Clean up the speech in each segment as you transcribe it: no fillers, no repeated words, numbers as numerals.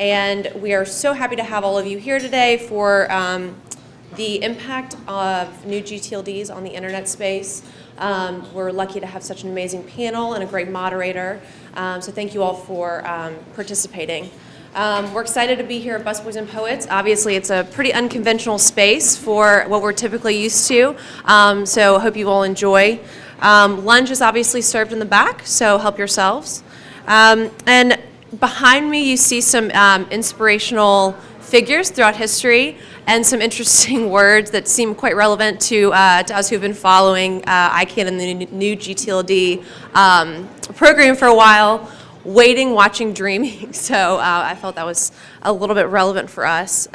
And we are so happy to have all of you here today for the impact of new gTLDs on the internet space. We're lucky to have such an amazing panel and a great moderator. So thank you all for participating. We're excited to be here at Busboys and Poets. Obviously, it's a pretty unconventional space for what we're typically used to. So I hope you all enjoy. Lunch is obviously served in the back, so help yourselves. And behind me, you see some inspirational figures throughout history and some interesting words that seem quite relevant to us who've been following ICANN and the new gTLD program for a while. Waiting, watching, dreaming. So I felt that was a little bit relevant for us.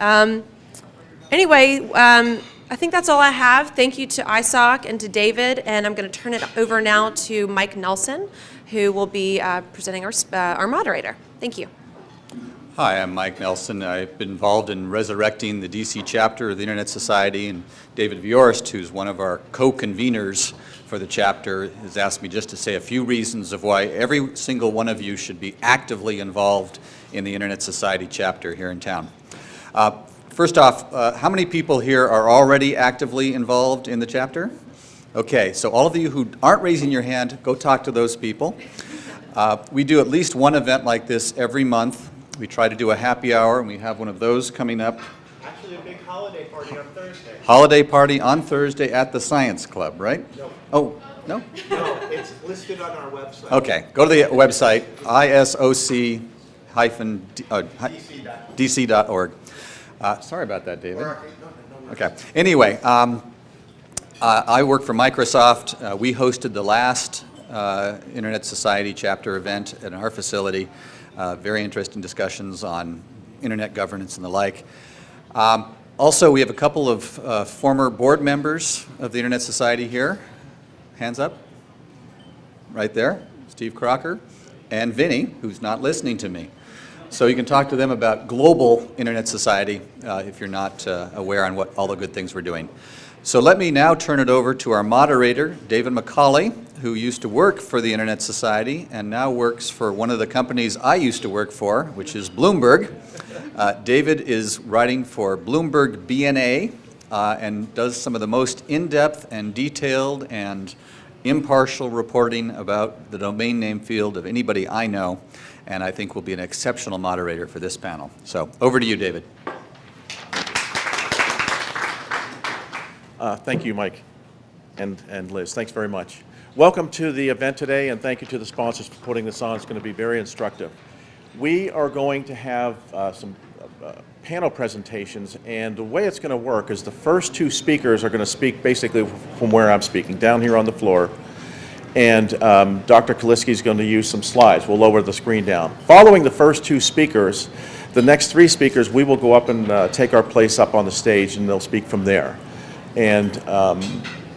Anyway, I think that's all I have. Thank you to ISOC and to David, and I'm going to turn it over now to Mike Nelson, who will be presenting our moderator. Thank you. Hi, I'm Mike Nelson. I've been involved in resurrecting the DC chapter of the Internet Society, and David Viorst, who's one of our co-conveners for the chapter, has asked me just to say a few reasons of why every single one of you should be actively involved in the Internet Society chapter here in town. First off, how many people here are already actively involved in the chapter? Okay, so all of you who aren't raising your hand, go talk to those people. We do at least one event like this every month. We try to do a happy hour, and we have one of those coming up. Actually, a big holiday party on Thursday. Holiday party on Thursday at the Science Club, right? No. Oh, no? No, it's listed on our website. Okay, go to the website, ISOC-DC.org. Sorry about that, David. Okay, anyway, I work for Microsoft. We hosted the last Internet Society chapter event at our facility. Very interesting discussions on internet governance and the like. Also, we have a couple of former board members of the Internet Society here. Hands up. Right there. Steve Crocker and Vinny, who's not listening to me. So you can talk to them about global Internet Society if you're not aware on what all the good things we're doing. So let me now turn it over to our moderator, David McAuley, who used to work for the Internet Society and now works for one of the companies I used to work for, which is Bloomberg. David is writing for Bloomberg BNA and does some of the most in-depth and detailed and impartial reporting about the domain name field of anybody I know, and I think will be an exceptional moderator for this panel. So over to you, David. Thank you, Mike and Liz. Thanks very much. Welcome to the event today, and thank you to the sponsors for putting this on. It's going to be very instructive. We are going to have some panel presentations, and the way it's going to work is the first two speakers are going to speak basically from where I'm speaking, down here on the floor, and Dr. Kaliski is going to use some slides. We'll lower the screen down. Following the first two speakers, the next three speakers, we will go up and take our place up on the stage, and they'll speak from there. And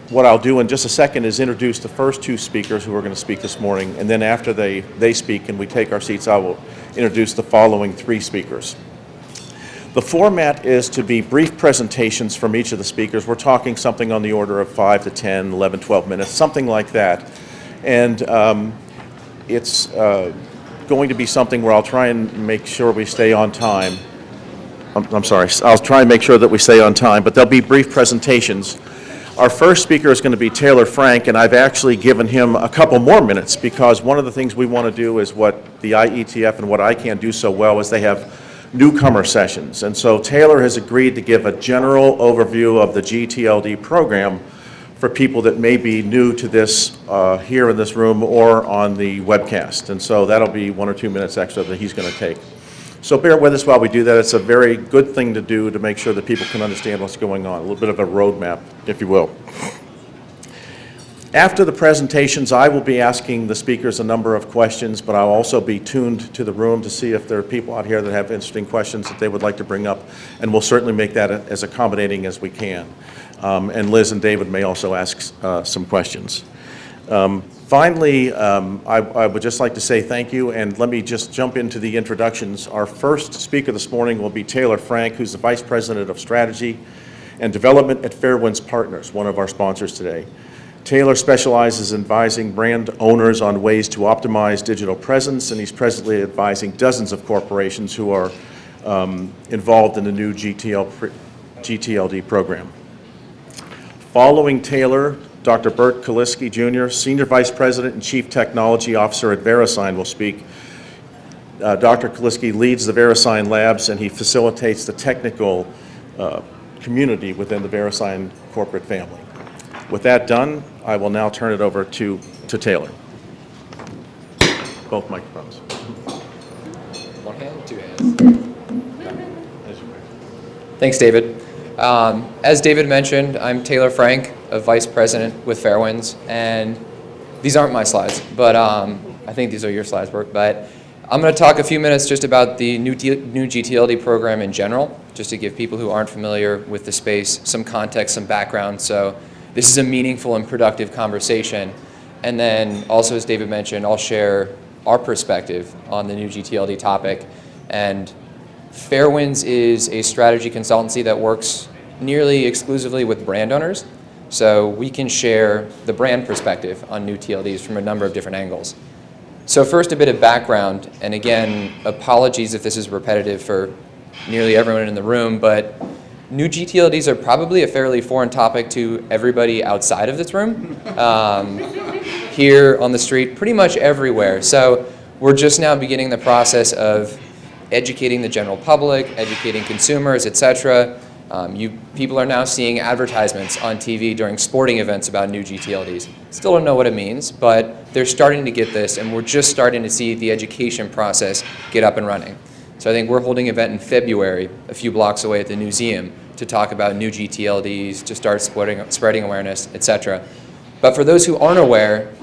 what I'll do in just a second is introduce the first two speakers who are going to speak this morning, and then after they speak and we take our seats, I will introduce the following three speakers. The format is to be brief presentations from each of the speakers. We're talking something on the order of 5 to 10, 11, 12 minutes, something like that. And it's going to be something where I'll try and make sure we stay on time. I'm sorry, I'll try and make sure that we stay on time, but there'll be brief presentations. Our first speaker is going to be Taylor Frank, and I've actually given him a couple more minutes because one of the things we want to do is what the IETF and what ICANN do so well is they have newcomer sessions. And so Taylor has agreed to give a general overview of the gTLD program for people that may be new to this here in this room or on the webcast. And so that'll be 1 or 2 minutes extra that he's going to take. So bear with us while we do that. It's a very good thing to do to make sure that people can understand what's going on, a little bit of a roadmap, if you will. After the presentations, I will be asking the speakers a number of questions, but I'll also be tuned to the room to see if there are people out here that have interesting questions that they would like to bring up, and we'll certainly make that as accommodating as we can. And Liz and David may also ask some questions. Finally, I would just like to say thank you, and let me just jump into the introductions. Our first speaker this morning will be Taylor Frank, who's the Vice President of Strategy and Development at FairWinds Partners, one of our sponsors today. Taylor specializes in advising brand owners on ways to optimize digital presence, and he's presently advising dozens of corporations who are involved in the new gTLD program. Following Taylor, Dr. Burt Kaliski, Jr., Senior Vice President and Chief Technology Officer at Verisign, will speak. Dr. Kaliski leads the Verisign labs, and he facilitates the technical community within the Verisign corporate family. With that done, I will now turn it over to Taylor. Both microphones. One hand, two hands. Thanks, David. As David mentioned, I'm Taylor Frank, a Vice President with FairWinds, and these aren't my slides, but I think these are your slides, Burt. But I'm going to talk a few minutes just about the new gTLD program in general, just to give people who aren't familiar with the space some context, some background, so this is a meaningful and productive conversation. And then also, as David mentioned, I'll share our perspective on the new gTLD topic. And FairWinds is a strategy consultancy that works nearly exclusively with brand owners. So we can share the brand perspective on new TLDs from a number of different angles. So first, a bit of background. And again, apologies if this is repetitive for nearly everyone in the room, but new gTLDs are probably a fairly foreign topic to everybody outside of this room. Here on the street, pretty much everywhere. So we're just now beginning the process of educating the general public, educating consumers, etc. People are now seeing advertisements on TV during sporting events about new gTLDs. Still don't know what it means, but they're starting to get this, and we're just starting to see the education process get up and running. So I think we're holding an event in February, a few blocks away at the museum, to talk about new gTLDs, to start spreading awareness, etc. But for those who aren't aware,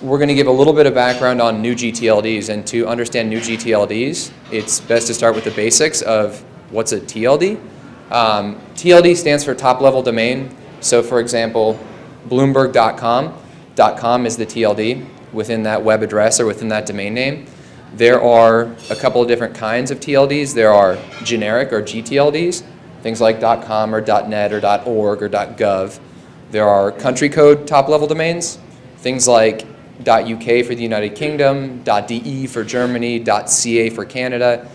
we're going to give a little bit of background on new gTLDs, and to understand new gTLDs, it's best to start with the basics of what's a TLD. TLD stands for top-level domain. So for example, Bloomberg.com. .com is the TLD within that web address or within that domain name. There are a couple of different kinds of TLDs. There are generic or gTLDs, things like .com or .net or .org or .gov. There are country code top-level domains, things like .uk for the United Kingdom, .de for Germany, .ca for Canada.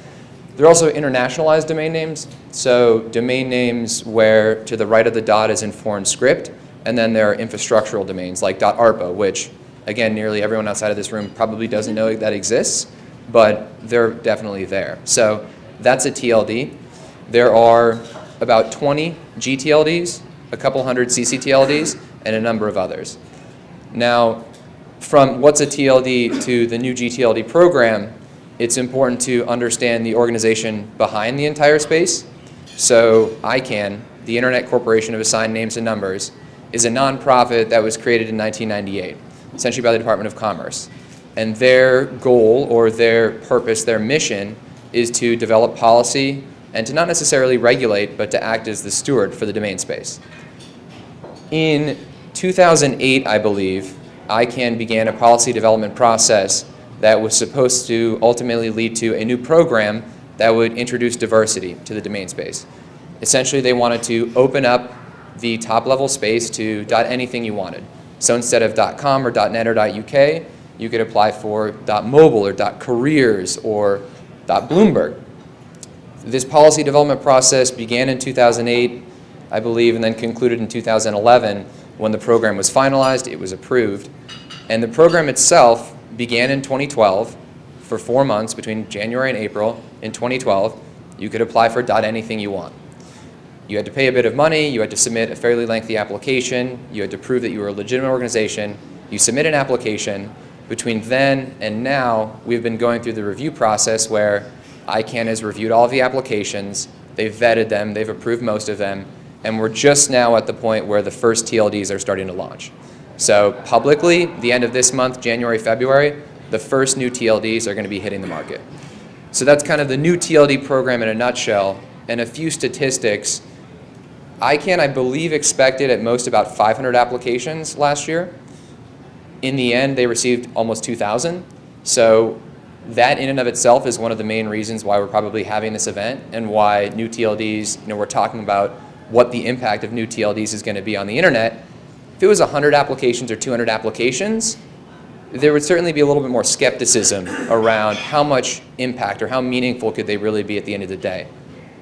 There are also internationalized domain names, so domain names where to the right of the dot is in foreign script, and then there are infrastructural domains like .arpa, which, again, nearly everyone outside of this room probably doesn't know that exists, but they're definitely there. So that's a TLD. There are about 20 gTLDs, a couple hundred ccTLDs, and a number of others. Now, from what's a TLD to the new gTLD program, it's important to understand the organization behind the entire space. So ICANN, the Internet Corporation of Assigned Names and Numbers, is a nonprofit that was created in 1998, essentially by the Department of Commerce. And their goal or their purpose, their mission, is to develop policy and to not necessarily regulate, but to act as the steward for the domain space. In 2008, I believe, ICANN began a policy development process that was supposed to ultimately lead to a new program that would introduce diversity to the domain space. Essentially, they wanted to open up the top-level space to .anything you wanted. So instead of .com or .net or .uk, you could apply for .mobile or .careers or .bloomberg. This policy development process began in 2008, I believe, and then concluded in 2011. When the program was finalized, it was approved. And the program itself began in 2012 for 4 months between January and April. In 2012, you could apply for .anything you want. You had to pay a bit of money, you had to submit a fairly lengthy application, you had to prove that you were a legitimate organization, you submit an application. Between then and now, we've been going through the review process where ICANN has reviewed all of the applications, they've vetted them, they've approved most of them, and we're just now at the point where the first TLDs are starting to launch. So publicly, the end of this month, January, February, the first new TLDs are going to be hitting the market. So that's kind of the new TLD program in a nutshell. And a few statistics. ICANN, I believe, expected at most about 500 applications last year. In the end, they received almost 2,000. So that in and of itself is one of the main reasons why we're probably having this event and why new TLDs, we're talking about what the impact of new TLDs is going to be on the internet. If it was 100 applications or 200 applications, there would certainly be a little bit more skepticism around how much impact or how meaningful could they really be at the end of the day.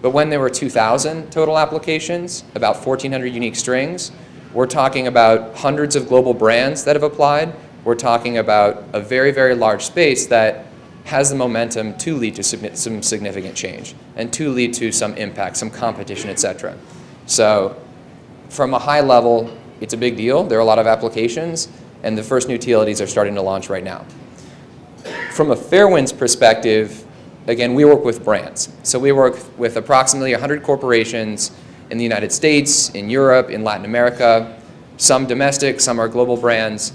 But when there were 2,000 total applications, about 1,400 unique strings, we're talking about hundreds of global brands that have applied. We're talking about a very, very large space that has the momentum to lead to some significant change and to lead to some impact, some competition, et cetera. So from a high level, it's a big deal. There are a lot of applications, and the first new TLDs are starting to launch right now. From a FairWinds perspective, again, we work with brands. So we work with approximately 100 corporations in the United States, in Europe, in Latin America, some domestic, some are global brands.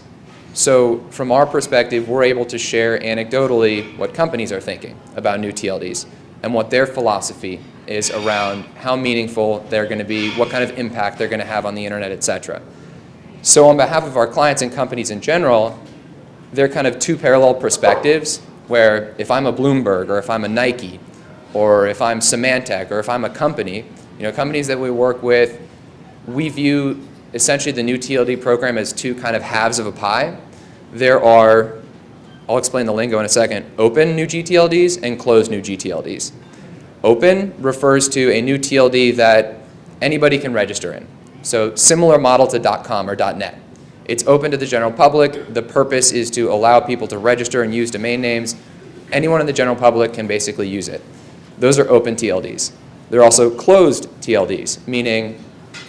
So from our perspective, we're able to share anecdotally what companies are thinking about new TLDs and what their philosophy is around how meaningful they're going to be, what kind of impact they're going to have on the internet, et cetera. So on behalf of our clients and companies in general, there are kind of two parallel perspectives where if I'm a Bloomberg or if I'm a Nike or if I'm Symantec or if I'm a company, companies that we work with, we view essentially the new TLD program as two kind of halves of a pie. There are, I'll explain the lingo in a second, open new gTLDs and closed new gTLDs. Open refers to a new TLD that anybody can register in. So similar model to .com or .net. It's open to the general public. The purpose is to allow people to register and use domain names. Anyone in the general public can basically use it. Those are open TLDs. There are also closed TLDs, meaning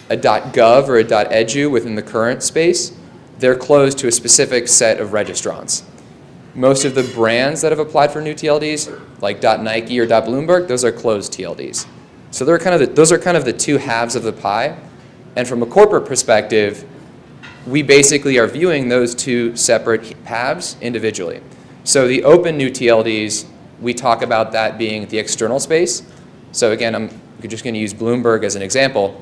a .gov or a .edu within the current space. They're closed to a specific set of registrants. Most of the brands that have applied for new TLDs, like .Nike or .Bloomberg, those are closed TLDs. So those are kind of the two halves of the pie. And from a corporate perspective, we basically are viewing those two separate halves individually. So the open new TLDs, we talk about that being the external space. So again, I'm just going to use Bloomberg as an example.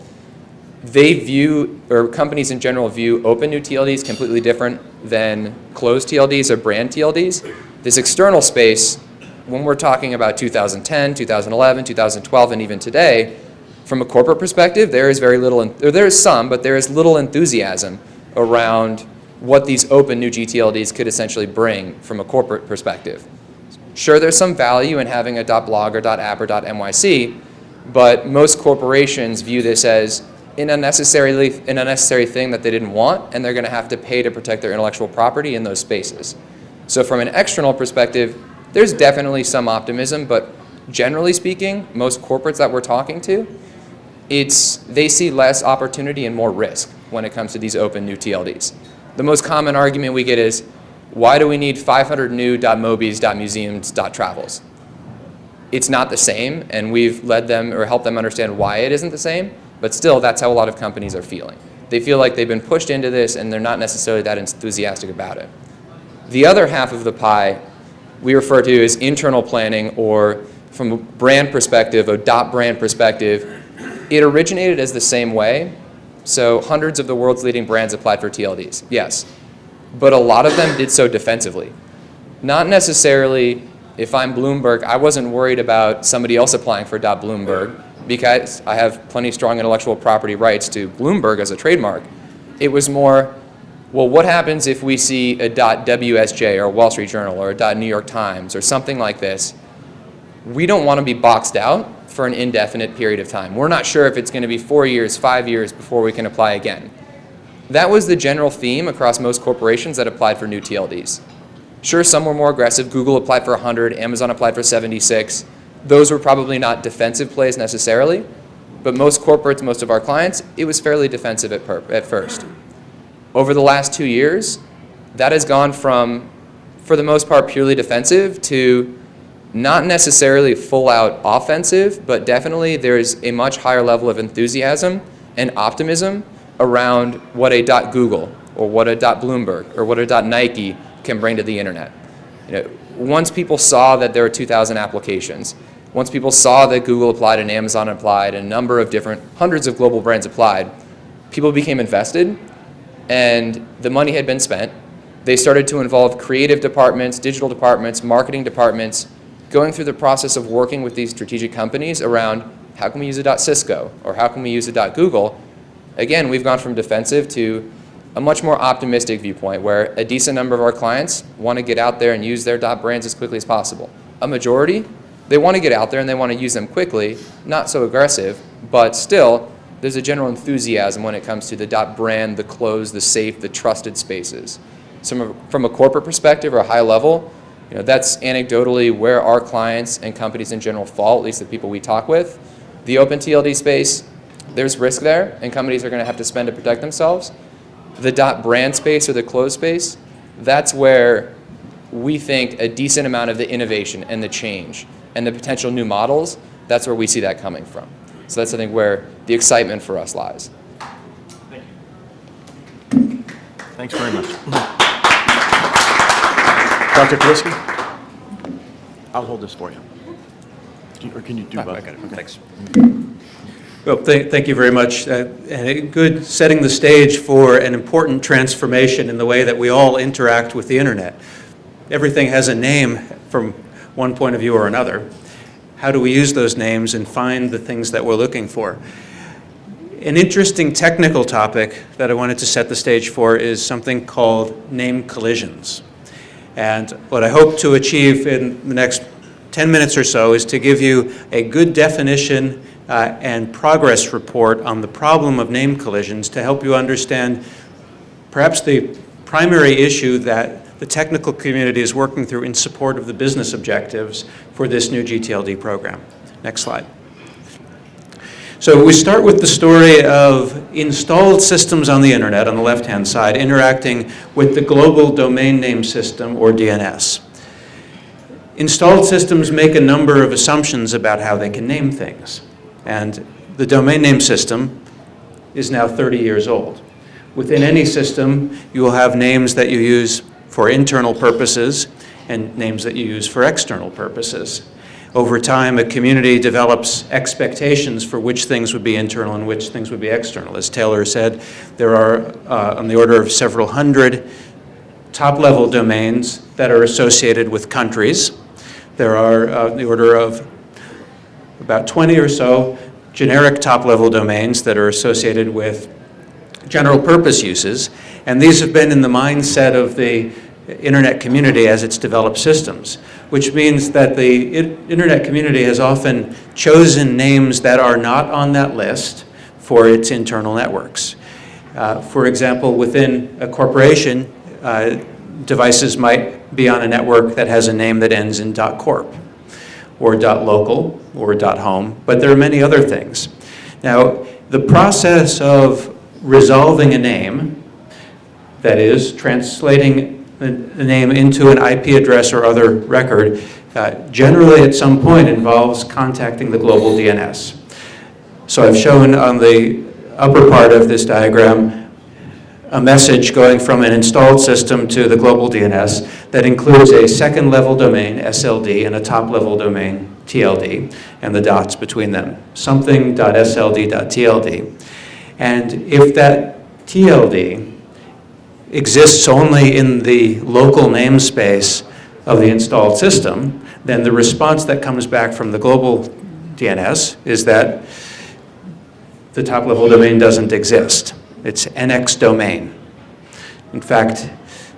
They view, or companies in general view, open new TLDs completely different than closed TLDs or brand TLDs. This external space, when we're talking about 2010, 2011, 2012, and even today, from a corporate perspective, there is very little, or there is some, but there is little enthusiasm around what these open new gTLDs could essentially bring from a corporate perspective. Sure, there's some value in having a .blog or .app or .nyc, but most corporations view this as an unnecessary thing that they didn't want, and they're going to have to pay to protect their intellectual property in those spaces. So from an external perspective, there's definitely some optimism, but generally speaking, most corporates that we're talking to, they see less opportunity and more risk when it comes to these open new TLDs. The most common argument we get is, why do we need 500 new .mobis, .museums, .travels? It's not the same, and we've led them or helped them understand why it isn't the same, but still, that's how a lot of companies are feeling. They feel like they've been pushed into this, and they're not necessarily that enthusiastic about it. The other half of the pie we refer to as internal planning, or from a brand perspective, a .brand perspective, it originated as the same way. So hundreds of the world's leading brands applied for TLDs, yes. But a lot of them did so defensively. Not necessarily, if I'm Bloomberg, I wasn't worried about somebody else applying for .bloomberg because I have plenty strong intellectual property rights to Bloomberg as a trademark. It was more, well, what happens if we see a .WSJ or a Wall Street Journal or a .New York Times or something like this? We don't want to be boxed out for an indefinite period of time. We're not sure if it's going to be 4 years, 5 years before we can apply again. That was the general theme across most corporations that applied for new TLDs. Sure, some were more aggressive. Google applied for 100, Amazon applied for 76. Those were probably not defensive plays necessarily, but most corporates, most of our clients, it was fairly defensive at first. Over the last 2 years, that has gone from, for the most part, purely defensive to not necessarily full-out offensive, but definitely there's a much higher level of enthusiasm and optimism around what a .Google or what a .Bloomberg or what a .Nike can bring to the internet. Once people saw that there were 2,000 applications, once people saw that Google applied and Amazon applied and a number of different, hundreds of global brands applied, people became invested and the money had been spent. They started to involve creative departments, digital departments, marketing departments, going through the process of working with these strategic companies around how can we use a .Cisco or how can we use a .Google. Again, we've gone from defensive to a much more optimistic viewpoint where a decent number of our clients want to get out there and use their .brands as quickly as possible. A majority, they want to get out there and they want to use them quickly, not so aggressive, but still there's a general enthusiasm when it comes to the .brand, the closed, the safe, the trusted spaces. So from a corporate perspective or a high level, that's anecdotally where our clients and companies in general fall, at least the people we talk with. The open TLD space, there's risk there, and companies are going to have to spend to protect themselves. The .brand space or the closed space, that's where we think a decent amount of the innovation and the change and the potential new models, that's where we see that coming from. So that's, I think, where the excitement for us lies. Thank you. Thanks very much. Dr. Kaliski, I'll hold this for you. Or can you do both? I got it. Thanks. Well, thank you very much. And good setting the stage for an important transformation in the way that we all interact with the internet. Everything has a name from one point of view or another. How do we use those names and find the things that we're looking for? An interesting technical topic that I wanted to set the stage for is something called name collisions. And what I hope to achieve in the next 10 minutes or so is to give you a good definition and progress report on the problem of name collisions to help you understand perhaps the primary issue that the technical community is working through in support of the business objectives for this new gTLD program. Next slide. So we start with the story of installed systems on the internet on the left-hand side interacting with the global domain name system, or DNS. Installed systems make a number of assumptions about how they can name things. And the domain name system is now 30 years old. Within any system, you will have names that you use for internal purposes and names that you use for external purposes. Over time, a community develops expectations for which things would be internal and which things would be external. As Taylor said, there are on the order of several hundred top-level domains that are associated with countries. There are on the order of about 20 or so generic top-level domains that are associated with general purpose uses, and these have been in the mindset of the internet community as it's developed systems, which means that the internet community has often chosen names that are not on that list for its internal networks. For example, within a corporation, devices might be on a network that has a name that ends in .corp or .local or .home, but there are many other things. Now, the process of resolving a name, that is, translating the name into an IP address or other record, generally at some point involves contacting the global DNS. So I've shown on the upper part of this diagram a message going from an installed system to the global DNS that includes a second-level domain, SLD, and a top-level domain, TLD, and the dots between them, something.sld.tld. And if that TLD exists only in the local namespace of the installed system, then the response that comes back from the global DNS is that the top-level domain doesn't exist. It's NX domain. In fact,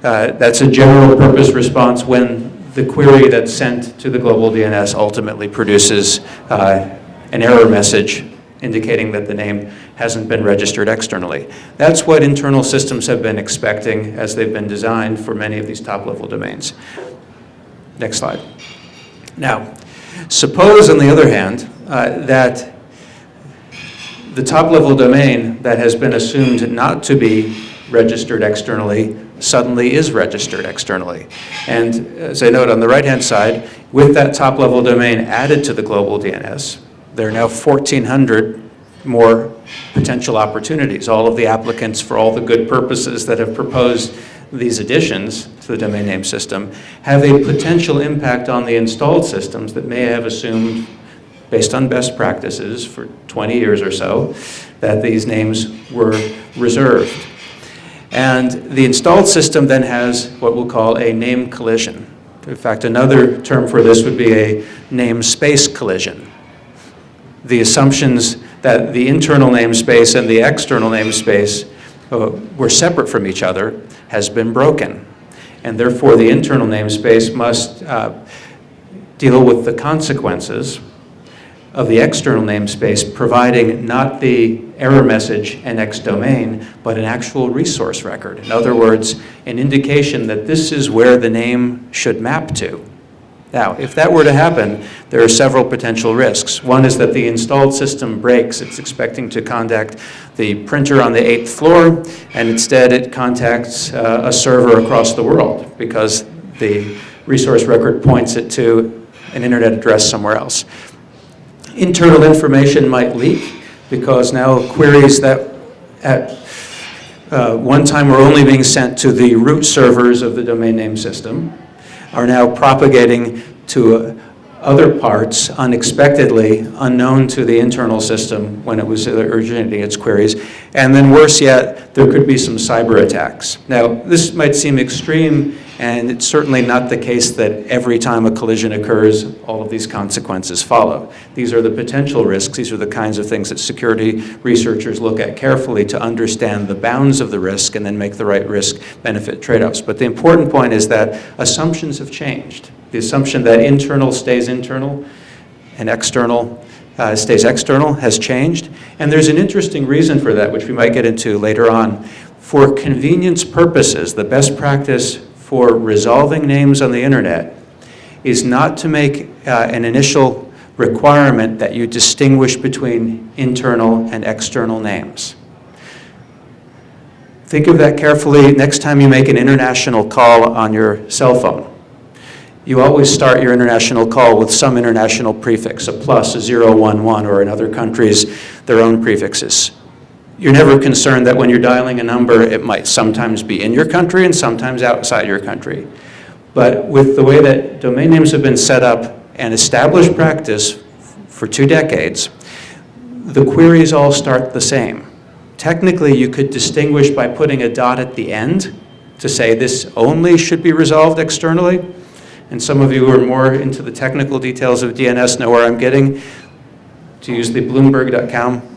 that's a general purpose response when the query that's sent to the global DNS ultimately produces an error message indicating that the name hasn't been registered externally. That's what internal systems have been expecting as they've been designed for many of these top-level domains. Next slide. Now, suppose, on the other hand, that the top-level domain that has been assumed not to be registered externally suddenly is registered externally. And as I note on the right-hand side, with that top-level domain added to the global DNS, there are now 1,400 more potential opportunities. All of the applicants for all the good purposes that have proposed these additions to the domain name system have a potential impact on the installed systems that may have assumed, based on best practices for 20 years or so, that these names were reserved. And the installed system then has what we'll call a name collision. In fact, another term for this would be a namespace collision. The assumptions that the internal namespace and the external namespace were separate from each other has been broken. And therefore, the internal namespace must deal with the consequences of the external namespace providing not the error message NX domain, but an actual resource record. In other words, an indication that this is where the name should map to. Now, if that were to happen, there are several potential risks. One is that the installed system breaks. It's expecting to contact the printer on the 8th floor, and instead it contacts a server across the world because the resource record points it to an internet address somewhere else. Internal information might leak because now queries that at one time were only being sent to the root servers of the domain name system are now propagating to other parts unexpectedly, unknown to the internal system when it was originating its queries. And then worse yet, there could be some cyber attacks. Now, this might seem extreme, and it's certainly not the case that every time a collision occurs, all of these consequences follow. These are the potential risks. These are the kinds of things that security researchers look at carefully to understand the bounds of the risk and then make the right risk-benefit trade-offs. But the important point is that assumptions have changed. The assumption that internal stays internal and external stays external has changed. And there's an interesting reason for that, which we might get into later on. For convenience purposes, the best practice for resolving names on the internet is not to make an initial requirement that you distinguish between internal and external names. Think of that carefully next time you make an international call on your cell phone. You always start your international call with some international prefix, a plus, a 011, or in other countries, their own prefixes. You're never concerned that when you're dialing a number, it might sometimes be in your country and sometimes outside your country. But with the way that domain names have been set up and established practice for 2 decades, the queries all start the same. Technically, you could distinguish by putting a dot at the end to say this only should be resolved externally. And some of you who are more into the technical details of DNS know where I'm getting. To use the Bloomberg.com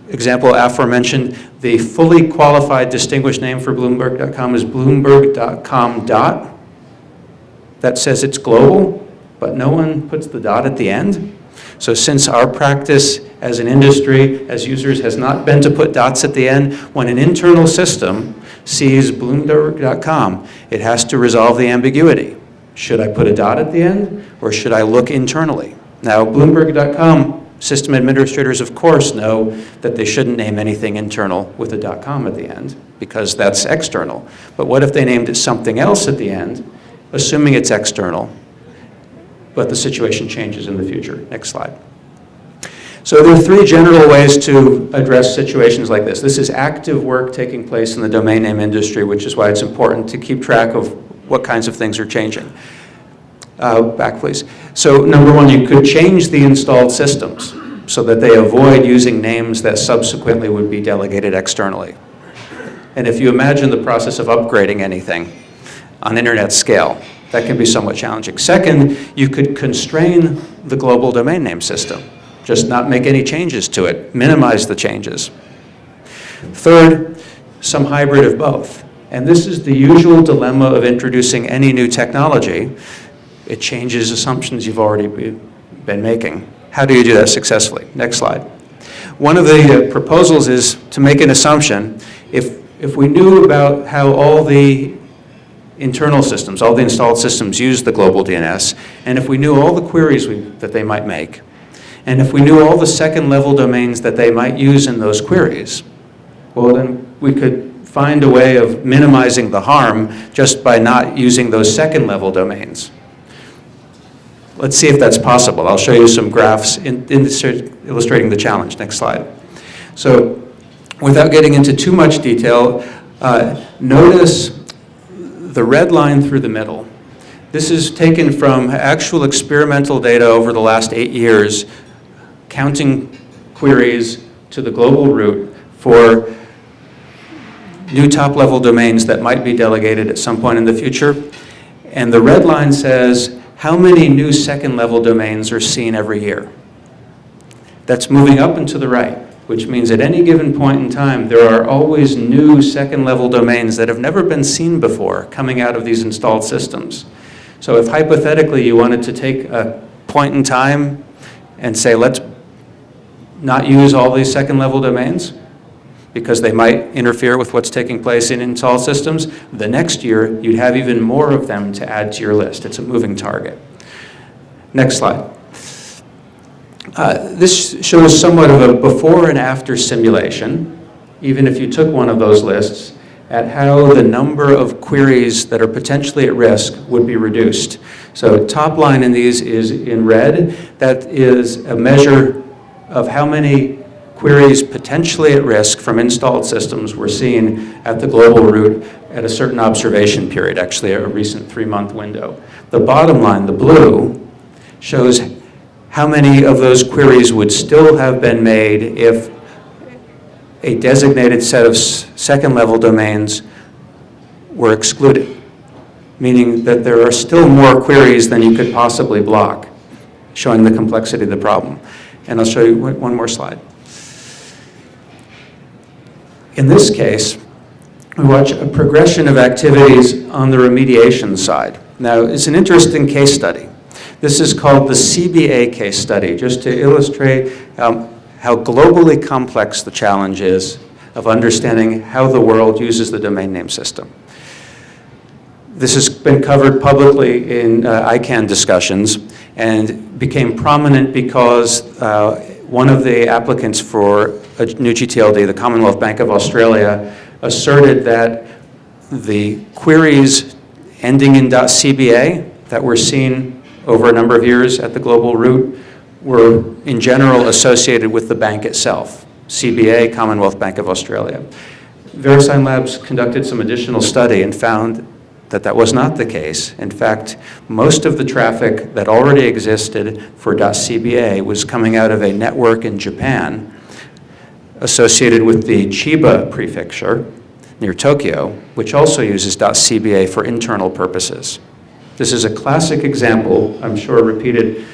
example aforementioned, the fully qualified distinguished name for Bloomberg.com is Bloomberg.com dot. That says it's global, but no one puts the dot at the end. So since our practice as an industry, as users, has not been to put dots at the end, when an internal system sees Bloomberg.com, it has to resolve the ambiguity. Should I put a dot at the end, or should I look internally? Now, Bloomberg.com system administrators, of course, know that they shouldn't name anything internal with a .com at the end, because that's external. But what if they named it something else at the end, assuming it's external, but the situation changes in the future? Next slide. So there are 3 general ways to address situations like this. This is active work taking place in the domain name industry, which is why it's important to keep track of what kinds of things are changing. Back, please. So number 1, you could change the installed systems so that they avoid using names that subsequently would be delegated externally. And if you imagine the process of upgrading anything on internet scale, that can be somewhat challenging. Second, you could constrain the global domain name system. Just not make any changes to it. Minimize the changes. Third, some hybrid of both. And this is the usual dilemma of introducing any new technology. It changes assumptions you've already been making. How do you do that successfully? Next slide. One of the proposals is to make an assumption. If we knew about how all the internal systems, all the installed systems use the global DNS, and if we knew all the queries that they might make, and if we knew all the second-level domains that they might use in those queries, well, then we could find a way of minimizing the harm just by not using those second-level domains. Let's see if that's possible. I'll show you some graphs illustrating the challenge. Next slide. So without getting into too much detail, notice the red line through the middle. This is taken from actual experimental data over the last 8 years, counting queries to the global root for new top-level domains that might be delegated at some point in the future. And the red line says how many new second-level domains are seen every year. That's moving up and to the right. which means at any given point in time, there are always new second-level domains that have never been seen before coming out of these installed systems. So if hypothetically you wanted to take a point in time and say, let's not use all these second-level domains because they might interfere with what's taking place in installed systems, the next year you'd have even more of them to add to your list. It's a moving target. Next slide. This shows somewhat of a before and after simulation, even if you took one of those lists, at how the number of queries that are potentially at risk would be reduced. So top line in these is in red. That is a measure of how many queries potentially at risk from installed systems were seen at the global root at a certain observation period, actually a recent 3-month window. The bottom line, the blue, shows how many of those queries would still have been made if a designated set of second-level domains were excluded, meaning that there are still more queries than you could possibly block, showing the complexity of the problem. And I'll show you one more slide. In this case, we watch a progression of activities on the remediation side. Now, it's an interesting case study. This is called the CBA case study, just to illustrate how globally complex the challenge is of understanding how the world uses the domain name system. This has been covered publicly in ICANN discussions and became prominent because one of the applicants for a new gTLD, the Commonwealth Bank of Australia, asserted that the queries ending in .cba that were seen over a number of years at the global root were in general associated with the bank itself, CBA, Commonwealth Bank of Australia. Verisign Labs conducted some additional study and found that that was not the case. In fact, most of the traffic that already existed for .cba was coming out of a network in Japan associated with the Chiba prefecture near Tokyo, which also uses .cba for internal purposes. This is a classic example, I'm sure repeated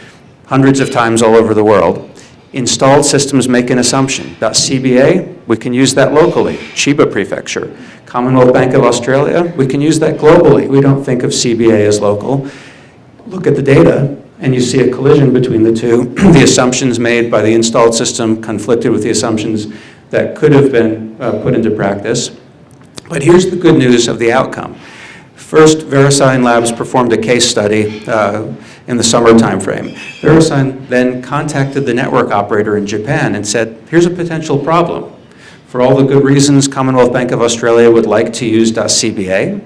hundreds of times all over the world. Installed systems make an assumption. .cba, we can use that locally. Chiba prefecture. Commonwealth Bank of Australia, we can use that globally. We don't think of CBA as local. Look at the data, and you see a collision between the two. The assumptions made by the installed system conflicted with the assumptions that could have been put into practice. But here's the good news of the outcome. First, Verisign Labs performed a case study in the summer timeframe. Verisign then contacted the network operator in Japan and said, here's a potential problem. For all the good reasons Commonwealth Bank of Australia would like to use .cba,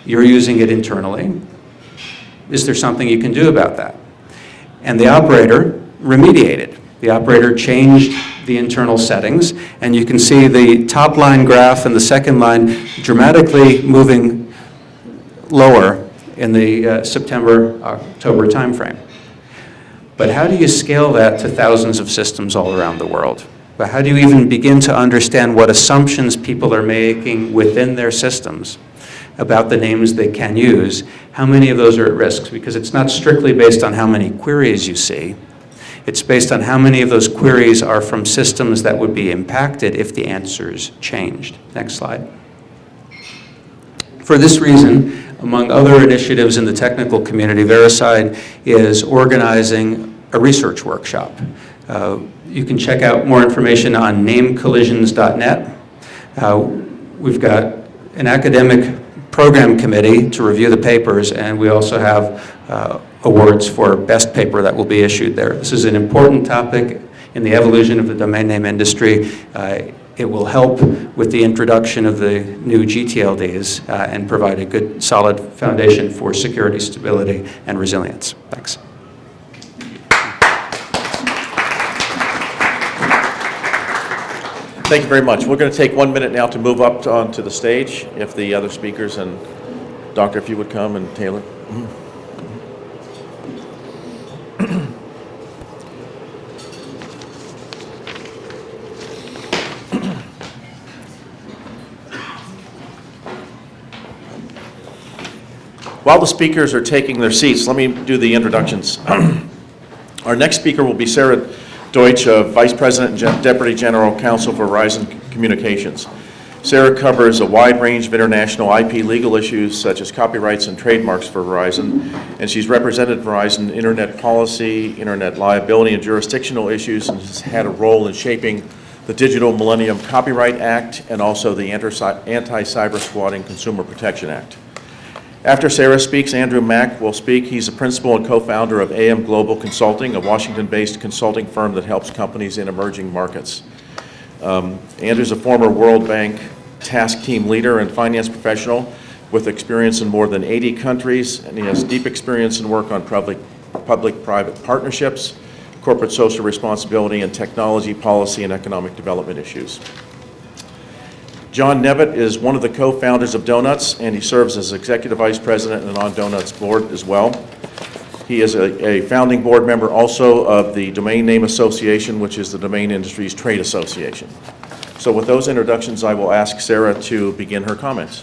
you're using it internally. Is there something you can do about that? And the operator remediated. The operator changed the internal settings, and you can see the top line graph and the second line dramatically moving lower in the September-October timeframe. But how do you scale that to thousands of systems all around the world? But how do you even begin to understand what assumptions people are making within their systems about the names they can use? How many of those are at risk? Because it's not strictly based on how many queries you see. It's based on how many of those queries are from systems that would be impacted if the answers changed. Next slide. For this reason, among other initiatives in the technical community, Verisign is organizing a research workshop. You can check out more information on namecollisions.net. We've got an academic program committee to review the papers, and we also have awards for best paper that will be issued there. This is an important topic in the evolution of the domain name industry. It will help with the introduction of the new gTLDs and provide a good, solid foundation for security, stability, and resilience. Thanks. Thank you very much. We're going to take 1 minute now to move up onto the stage, if the other speakers and Doctor, if you would come, and Taylor. While the speakers are taking their seats, let me do the introductions. Our next speaker will be Sarah Deutsch, Vice President and Deputy General Counsel for Verizon Communications. Sarah covers a wide range of international IP legal issues such as copyrights and trademarks for Verizon, and she's represented Verizon internet policy, internet liability, and jurisdictional issues, and has had a role in shaping the Digital Millennium Copyright Act and also the Anti-Cyber Squatting Consumer Protection Act. After Sarah speaks, Andrew Mack will speak. He's a principal and co-founder of AM Global Consulting, a Washington-based consulting firm that helps companies in emerging markets. Andrew's a former World Bank task team leader and finance professional with experience in more than 80 countries, and he has deep experience in work on public-private partnerships, corporate social responsibility, and technology policy and economic development issues. John Nevett is one of the co-founders of Donuts, and he serves as executive vice president and on Donuts board as well. He is a founding board member also of the Domain Name Association, which is the domain industry's trade association. So with those introductions, I will ask Sarah to begin her comments.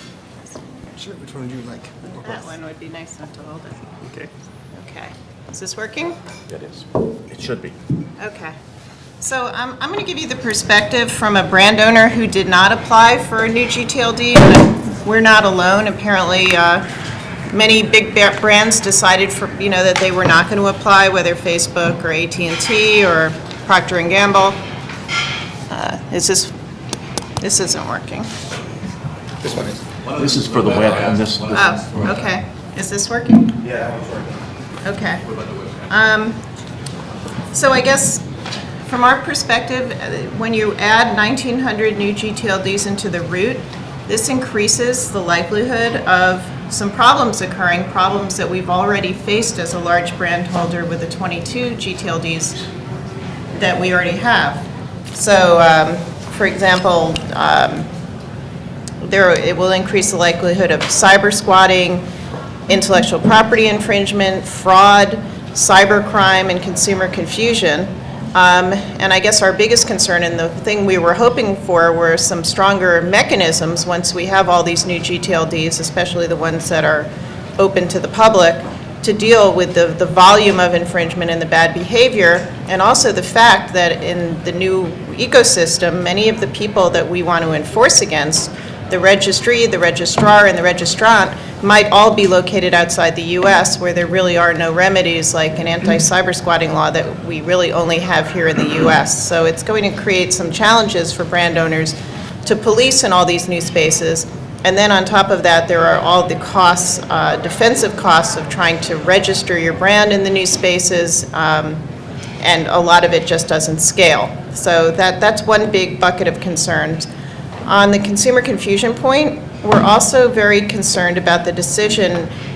Sure, which one would you like? That one would be nice enough to hold it. Okay. Okay. Is this working? It is. It should be. Okay. So I'm going to give you the perspective from a brand owner who did not apply for a new gTLD. And we're not alone. Apparently, many big brands decided that they were not going to apply, whether Facebook or AT&T or Procter & Gamble. This isn't working. This one is. This is for the web, and this. Oh, okay. Is this working? Yeah, it's working. Okay. So I guess from our perspective, when you add 1,900 new gTLDs into the root, this increases the likelihood of some problems occurring, problems that we've already faced as a large brand holder with the 22 gTLDs that we already have. So, for example, it will increase the likelihood of cyber squatting, intellectual property infringement, fraud, cybercrime, and consumer confusion. And I guess our biggest concern, and the thing we were hoping for, were some stronger mechanisms once we have all these new gTLDs, especially the ones that are open to the public, to deal with the volume of infringement and the bad behavior, and also the fact that in the new ecosystem, many of the people that we want to enforce against, the registry, the registrar, and the registrant, might all be located outside the U.S., where there really are no remedies like an anti-cyber squatting law that we really only have here in the U.S. So it's going to create some challenges for brand owners to police in all these new spaces. And then on top of that, there are all the costs, defensive costs of trying to register your brand in the new spaces, and a lot of it just doesn't scale. So that's one big bucket of concerns. On the consumer confusion point, we're also very concerned about the decision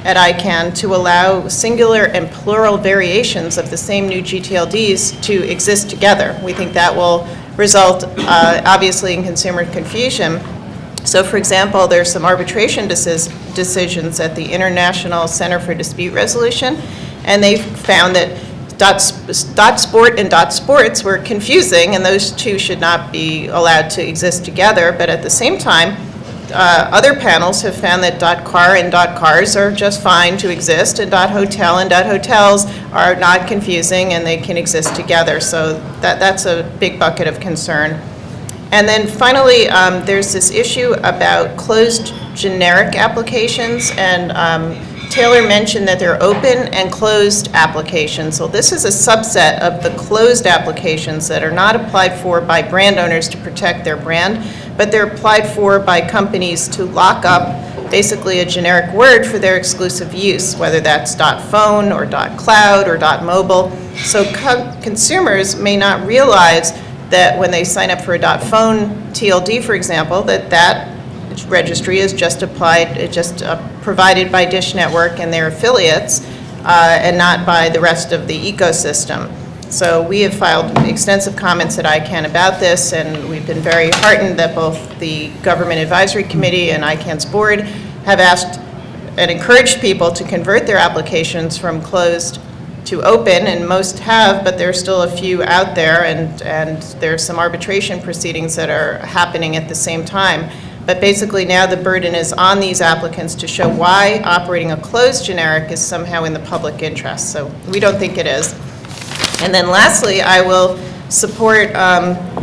at ICANN to allow singular and plural variations of the same new gTLDs to exist together. We think that will result, obviously, in consumer confusion. So, for example, there's some arbitration decisions at the International Center for Dispute Resolution, and they found that .sport and .sports were confusing, and those two should not be allowed to exist together. But at the same time, other panels have found that .car and .cars are just fine to exist, and .hotel and .hotels are not confusing, and they can exist together. So that's a big bucket of concern. And then finally, there's this issue about closed generic applications, and Taylor mentioned that there are open and closed applications. So this is a subset of the closed applications that are not applied for by brand owners to protect their brand, but they're applied for by companies to lock up basically a generic word for their exclusive use, whether that's .phone or .cloud or .mobile. So consumers may not realize that when they sign up for a .phone TLD, for example, that registry is just provided by Dish Network and their affiliates, and not by the rest of the ecosystem. So we have filed extensive comments at ICANN about this, and we've been very heartened that both the Government Advisory Committee and ICANN's board have asked and encouraged people to convert their applications from closed to open, and most have, but there are still a few out there, and there's some arbitration proceedings that are happening at the same time. But basically now the burden is on these applicants to show why operating a closed generic is somehow in the public interest. So we don't think it is. And then lastly, I will support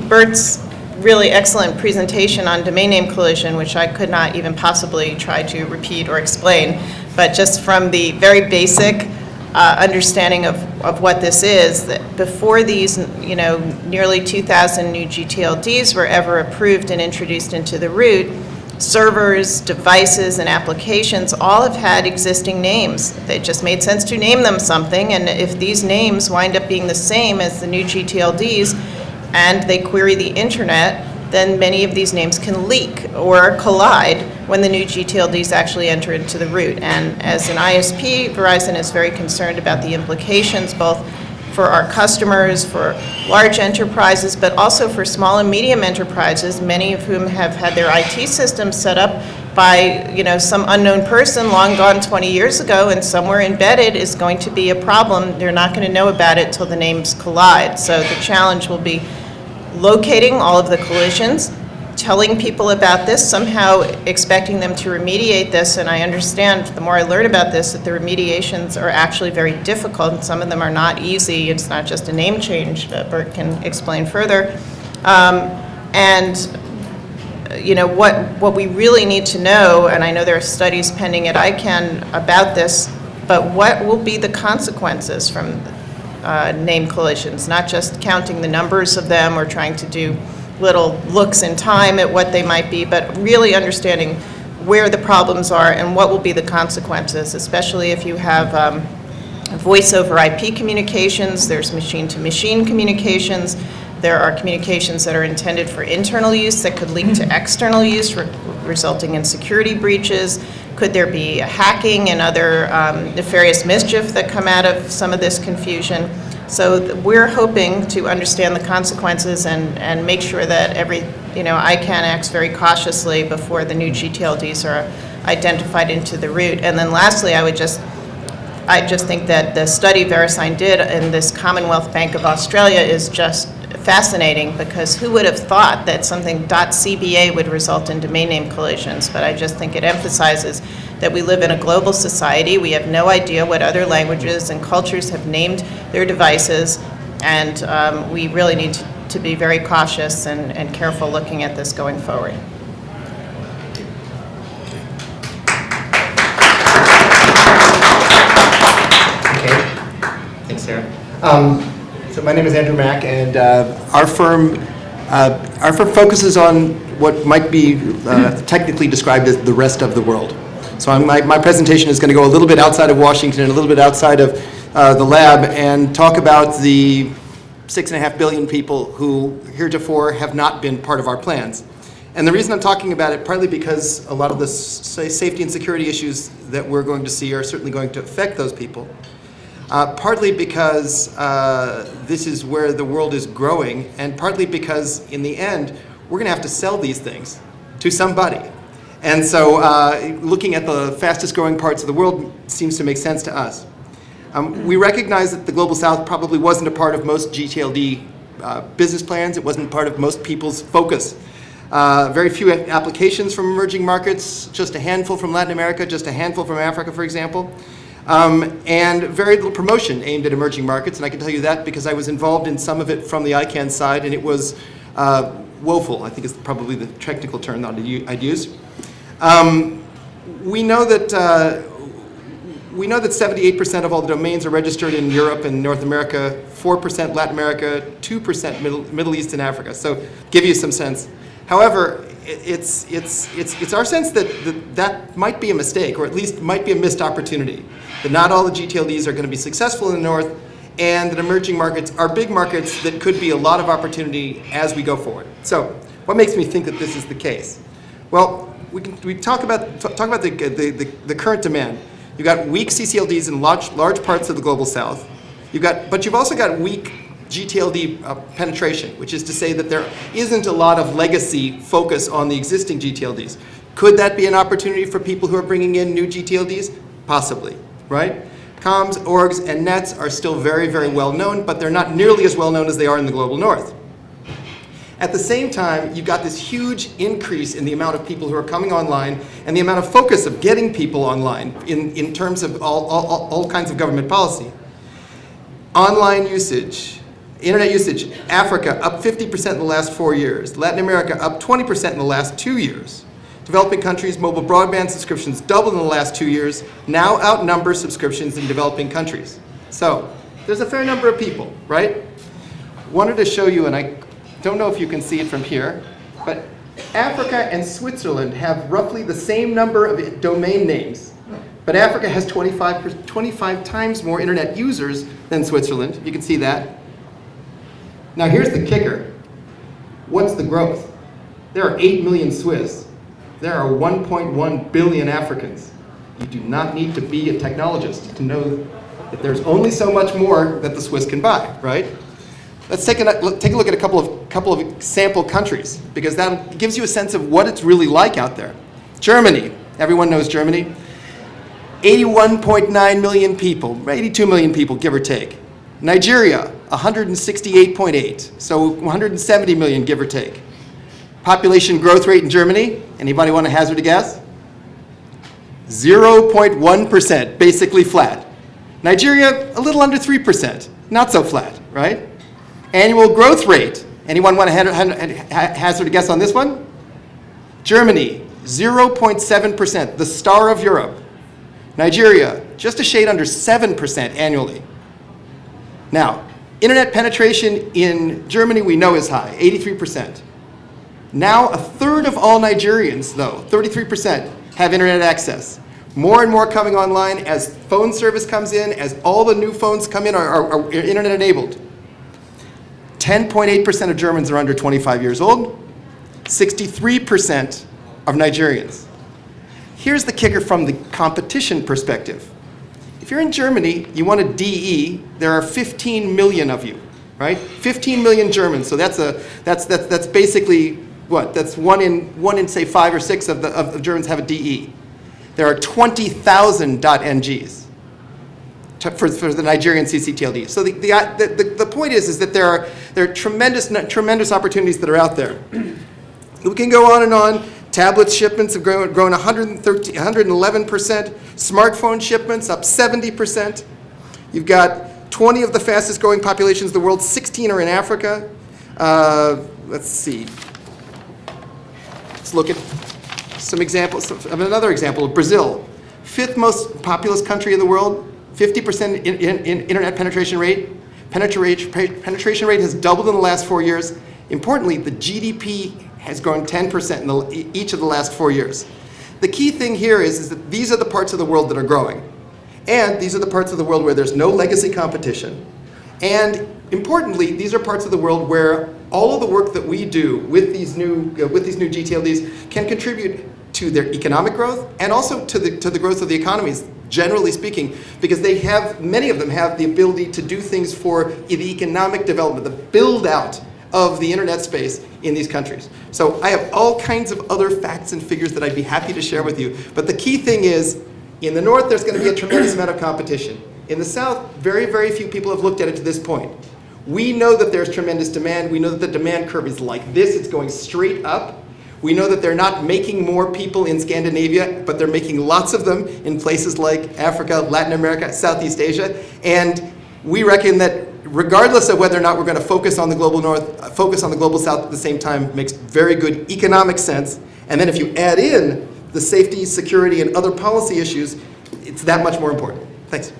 Burt's really excellent presentation on domain name collision, which I could not even possibly try to repeat or explain, but just from the very basic understanding of what this is, that before these, nearly 2,000 new gTLDs were ever approved and introduced into the root, servers, devices, and applications all have had existing names. It just made sense to name them something, and if these names wind up being the same as the new gTLDs and they query the internet, then many of these names can leak or collide when the new gTLDs actually enter into the root. And as an ISP, Verizon is very concerned about the implications both for our customers, for large enterprises, but also for small and medium enterprises, many of whom have had their IT systems set up by some unknown person long gone 20 years ago, and somewhere embedded is going to be a problem. They're not going to know about it till the names collide. So the challenge will be locating all of the collisions, telling people about this, somehow expecting them to remediate this. And I understand, the more I learn about this, that the remediations are actually very difficult, and some of them are not easy. It's not just a name change, but Burt can explain further. What we really need to know, and I know there are studies pending at ICANN about this, but what will be the consequences from name collisions, not just counting the numbers of them or trying to do little looks in time at what they might be, but really understanding where the problems are and what will be the consequences, especially if you have voice over IP communications, there's machine-to-machine communications, there are communications that are intended for internal use that could lead to external use, resulting in security breaches. Could there be hacking and other nefarious mischief that come out of some of this confusion? So we're hoping to understand the consequences and make sure that ICANN acts very cautiously before the new gTLDs are identified into the root. And then lastly, I just think that the study Verisign did in this Commonwealth Bank of Australia is just fascinating, because who would have thought that something .cba would result in domain name collisions? But I just think it emphasizes that we live in a global society. We have no idea what other languages and cultures have named their devices, and we really need to be very cautious and careful looking at this going forward. Okay, thanks, Sarah. So my name is Andrew Mack, and our firm focuses on what might be technically described as the rest of the world. So my presentation is going to go a little bit outside of Washington and a little bit outside of the lab and talk about the 6.5 billion people who heretofore have not been part of our plans. And the reason I'm talking about it, partly because a lot of the safety and security issues that we're going to see are certainly going to affect those people. Partly because this is where the world is growing, and partly because in the end, we're going to have to sell these things to somebody. And so looking at the fastest growing parts of the world seems to make sense to us. We recognize that the Global South probably wasn't a part of most gTLD business plans. It wasn't part of most people's focus. Very few applications from emerging markets, just a handful from Latin America, just a handful from Africa, for example. And very little promotion aimed at emerging markets, and I can tell you that because I was involved in some of it from the ICANN side, and it was woeful, I think is probably the technical term that I'd use. We know that 78% of all the domains are registered in Europe and North America, 4% Latin America, 2% Middle East and Africa, so give you some sense. However, it's our sense that might be a mistake, or at least might be a missed opportunity. That not all the gTLDs are going to be successful in the North, and that emerging markets are big markets that could be a lot of opportunity as we go forward. So, what makes me think that this is the case? Well, we talk about the current demand. You've got weak CCLDs in large parts of the Global South. But you've also got weak gTLD penetration, which is to say that there isn't a lot of legacy focus on the existing gTLDs. Could that be an opportunity for people who are bringing in new gTLDs? Possibly, right? Comms, orgs, and nets are still very, very well known, but they're not nearly as well known as they are in the Global North. At the same time, you've got this huge increase in the amount of people who are coming online and the amount of focus of getting people online in terms of all kinds of government policy. Online usage, Internet usage, Africa up 50% in the last 4 years. Latin America up 20% in the last 2 years. Developing countries, mobile broadband subscriptions doubled in the last 2 years, now outnumber subscriptions in developing countries. So there's a fair number of people, right? Wanted to show you, and I don't know if you can see it from here, but Africa and Switzerland have roughly the same number of domain names, but Africa has 25 times more internet users than Switzerland. You can see that. Now here's the kicker. What's the growth? There are 8 million Swiss. There are 1.1 billion Africans. You do not need to be a technologist to know that there's only so much more that the Swiss can buy, right? Let's take a look at a couple of sample countries, because that gives you a sense of what it's really like out there. Germany, everyone knows Germany. 81.9 million people, 82 million people, give or take. Nigeria, 168.8, so 170 million, give or take. Population growth rate in Germany, anybody want to hazard a guess? 0.1%, basically flat. Nigeria, a little under 3%, not so flat, right? Annual growth rate, anyone want to hazard a guess on this one? Germany, 0.7%, the star of Europe. Nigeria, just a shade under 7% annually. Now, internet penetration in Germany we know is high, 83%. Now a third of all Nigerians, though, 33%, have internet access. More and more coming online as phone service comes in, as all the new phones come in are internet enabled. 10.8% of Germans are under 25 years old, 63% of Nigerians. Here's the kicker from the competition perspective. If you're in Germany, you want a DE, there are 15 million of you, right? 15 million Germans, so that's basically what? That's one in say 5 or 6 of Germans have a DE. There are 20,000 .NGs for the Nigerian ccTLD. So the point is that there are tremendous opportunities that are out there. We can go on and on. Tablet shipments have grown 111%. Smartphone shipments up 70%. You've got 20 of the fastest growing populations in the world. 16 are in Africa. Let's see. Let's look at some examples of another example of Brazil. 5th most populous country in the world. 50% in internet penetration rate. Penetration rate has doubled in the last 4 years. Importantly, the GDP has grown 10% in each of the last 4 years. The key thing here is that these are the parts of the world that are growing. And these are the parts of the world where there's no legacy competition. And importantly, these are parts of the world where all of the work that we do with these new gTLDs can contribute to their economic growth and also to the growth of the economies, generally speaking, because many of them have the ability to do things for the economic development, the build out of the internet space in these countries. So I have all kinds of other facts and figures that I'd be happy to share with you. But the key thing is, in the north, there's going to be a tremendous amount of competition. In the south, very, very few people have looked at it to this point. We know that there's tremendous demand. We know that the demand curve is like this. It's going straight up. We know that they're not making more people in Scandinavia, but they're making lots of them in places like Africa, Latin America, Southeast Asia. And we reckon that regardless of whether or not we're going to focus on the global north, focus on the global south at the same time makes very good economic sense. And then if you add in the safety, security, and other policy issues, it's that much more important. Thanks.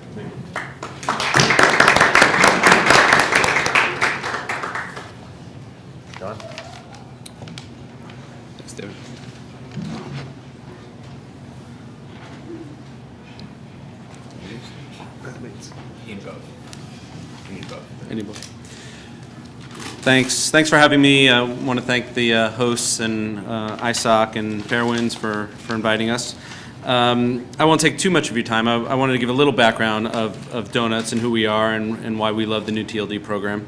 John? Thanks, David. Anybody? Thanks for having me. I want to thank the hosts and ISOC and FairWinds for inviting us. I won't take too much of your time. I wanted to give a little background of Donuts and who we are and why we love the new TLD program.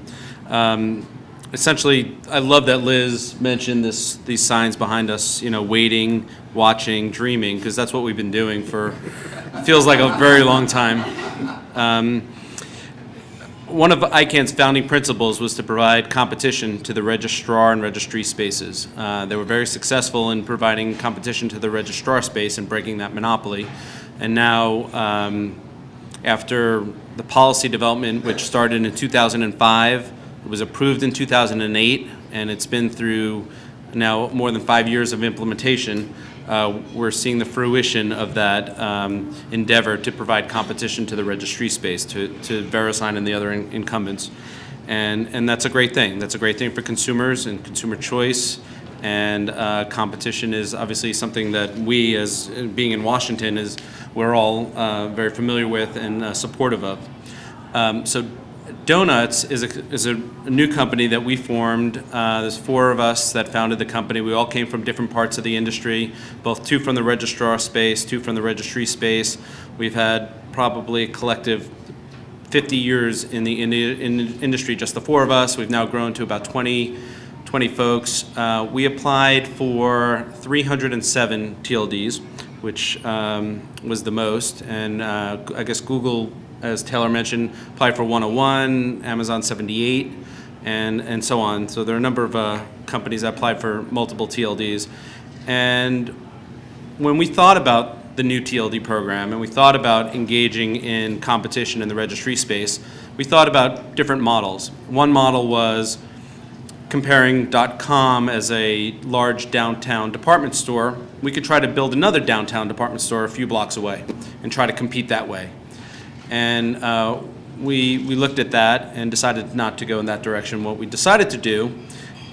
Essentially, I love that Liz mentioned these signs behind us, waiting, watching, dreaming, because that's what we've been doing for, feels like a very long time. One of ICANN's founding principles was to provide competition to the registrar and registry spaces. They were very successful in providing competition to the registrar space and breaking that monopoly. And now, after the policy development, which started in 2005, It was approved in 2008, and it's been through now more than 5 years of implementation. We're seeing the fruition of that endeavor to provide competition to the registry space, to Verisign and the other incumbents. And that's a great thing. That's a great thing for consumers and consumer choice. And competition is obviously something that we, as being in Washington, we're all very familiar with and supportive of. So Donuts is a new company that we formed. There's 4 of us that founded the company. We all came from different parts of the industry, both 2 from the registrar space, 2 from the registry space. We've had probably a collective 50 years in the industry, just the 4 of us. We've now grown to about 20 folks. We applied for 307 TLDs, which was the most, and I guess Google, as Taylor mentioned, applied for 101, Amazon 78, and so on. So there are a number of companies that applied for multiple TLDs. And when we thought about the new TLD program and we thought about engaging in competition in the registry space, we thought about different models. One model was comparing .com as a large downtown department store. We could try to build another downtown department store a few blocks away and try to compete that way. And we looked at that and decided not to go in that direction. What we decided to do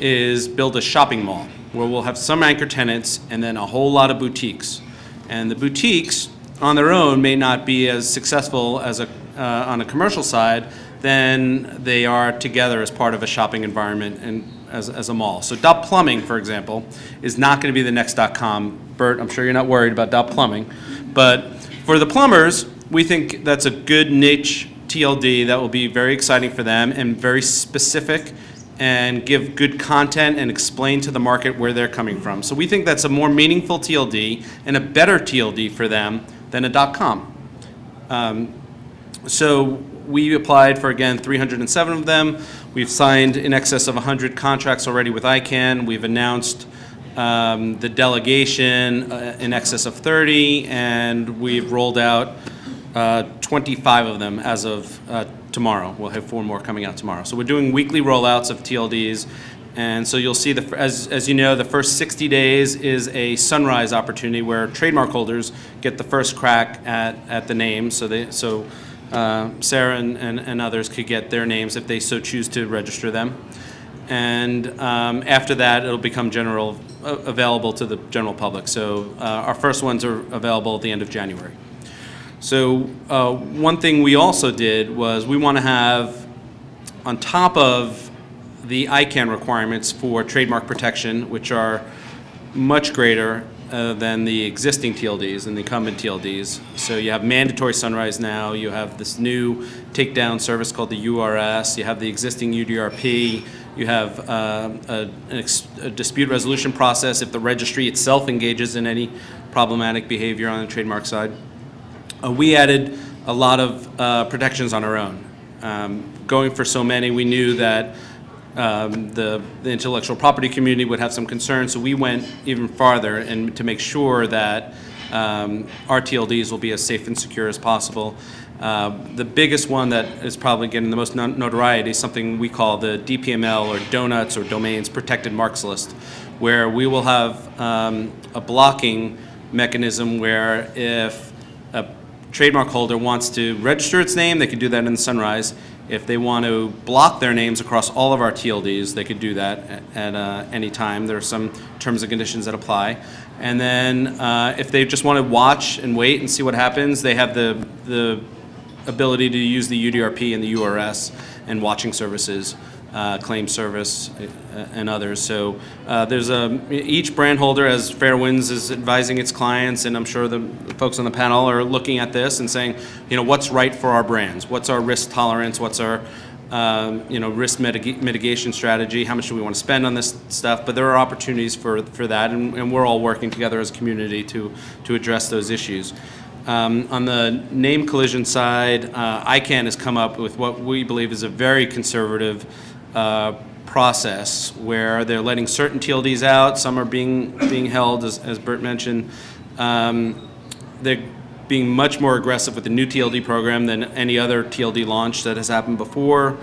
is build a shopping mall where we'll have some anchor tenants and then a whole lot of boutiques. And the boutiques on their own may not be as successful as on a commercial side than they are together as part of a shopping environment and as a mall. So Plumbing, for example, is not going to be the next .com. Burt, I'm sure you're not worried about Plumbing. But for the plumbers, we think that's a good niche TLD that will be very exciting for them and very specific and give good content and explain to the market where they're coming from. So we think that's a more meaningful TLD and a better TLD for them than a .com. So we applied for, again, 307 of them. We've signed in excess of 100 contracts already with ICANN. We've announced the delegation in excess of 30, and we've rolled out 25 of them as of tomorrow. We'll have 4 more coming out tomorrow. So we're doing weekly rollouts of TLDs, and so you'll see, as you know, the first 60 days is a sunrise opportunity where trademark holders get the first crack at the name. So Sarah and others could get their names if they so choose to register them. And after that, it'll become available to the general public. So our first ones are available at the end of January. So one thing we also did was we want to have, on top of the ICANN requirements for trademark protection, which are much greater than the existing TLDs and the incumbent TLDs. So you have mandatory sunrise now, you have this new takedown service called the URS, you have the existing UDRP, you have a dispute resolution process if the registry itself engages in any problematic behavior on the trademark side. We added a lot of protections on our own. Going for so many, we knew that the intellectual property community would have some concerns, so we went even farther and to make sure that our TLDs will be as safe and secure as possible. The biggest one that is probably getting the most notoriety is something we call the DPML, or Donuts or Domains Protected Marks List, where we will have a blocking mechanism where if a trademark holder wants to register its name, they can do that in the sunrise. If they want to block their names across all of our TLDs, they could do that at any time. There are some terms and conditions that apply. And then if they just want to watch and wait and see what happens, they have the ability to use the UDRP and the URS and watching services, claim service, and others. So there's each brand holder, as FairWinds is advising its clients, and I'm sure the folks on the panel are looking at this and saying, what's right for our brands? What's our risk tolerance? What's our risk mitigation strategy? How much do we want to spend on this stuff? But there are opportunities for that, and we're all working together as a community to address those issues. On the name collision side, ICANN has come up with what we believe is a very conservative process where they're letting certain TLDs out. Some are being held, as Burt mentioned. They're being much more aggressive with the new TLD program than any other TLD launch that has happened before.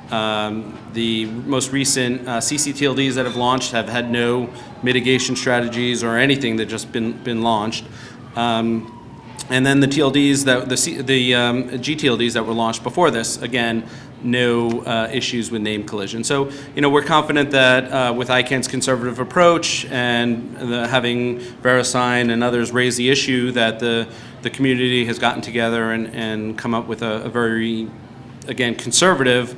The most recent CCTLDs that have launched have had no mitigation strategies or anything that just been launched. And then the TLDs gTLDs that were launched before this, again, no issues with name collision. So, we're confident that with ICANN's conservative approach and having Verisign and others raise the issue, that the community has gotten together and come up with a very, again, conservative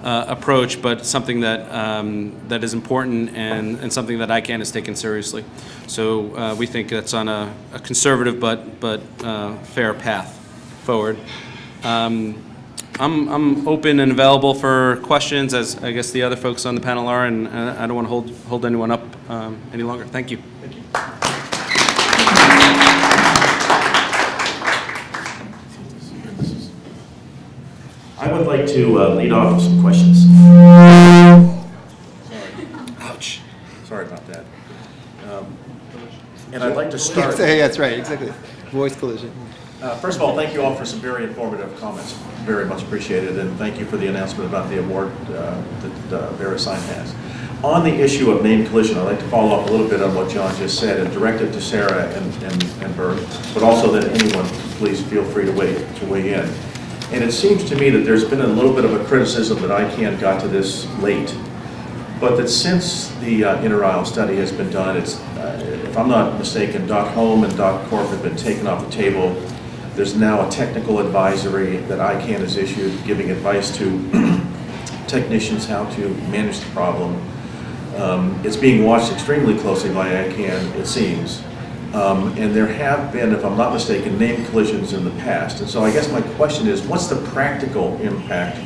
approach, but something that is important and something that ICANN has taken seriously. So we think that's on a conservative but fair path forward. I'm open and available for questions, as I guess the other folks on the panel are, and I don't want to hold anyone up any longer. Thank you. Thank you. I would like to lead off with some questions. Ouch. Sorry about that. And I'd like to start. Yeah, that's right, exactly. Voice collision. First of all, thank you all for some very informative comments. Very much appreciated, and thank you for the announcement about the award that Verisign has. On the issue of name collision, I'd like to follow up a little bit on what John just said and direct it to Sarah and Burt, but also that anyone, please feel free to weigh in. And it seems to me that there's been a little bit of a criticism that ICANN got to this late, but that since the inter-aisle study has been done, it's, if I'm not mistaken, .home and .corp have been taken off the table. There's now a technical advisory that ICANN has issued giving advice to technicians how to manage the problem. It's being watched extremely closely by ICANN, it seems. And there have been, if I'm not mistaken, name collisions in the past. And so I guess my question is, what's the practical impact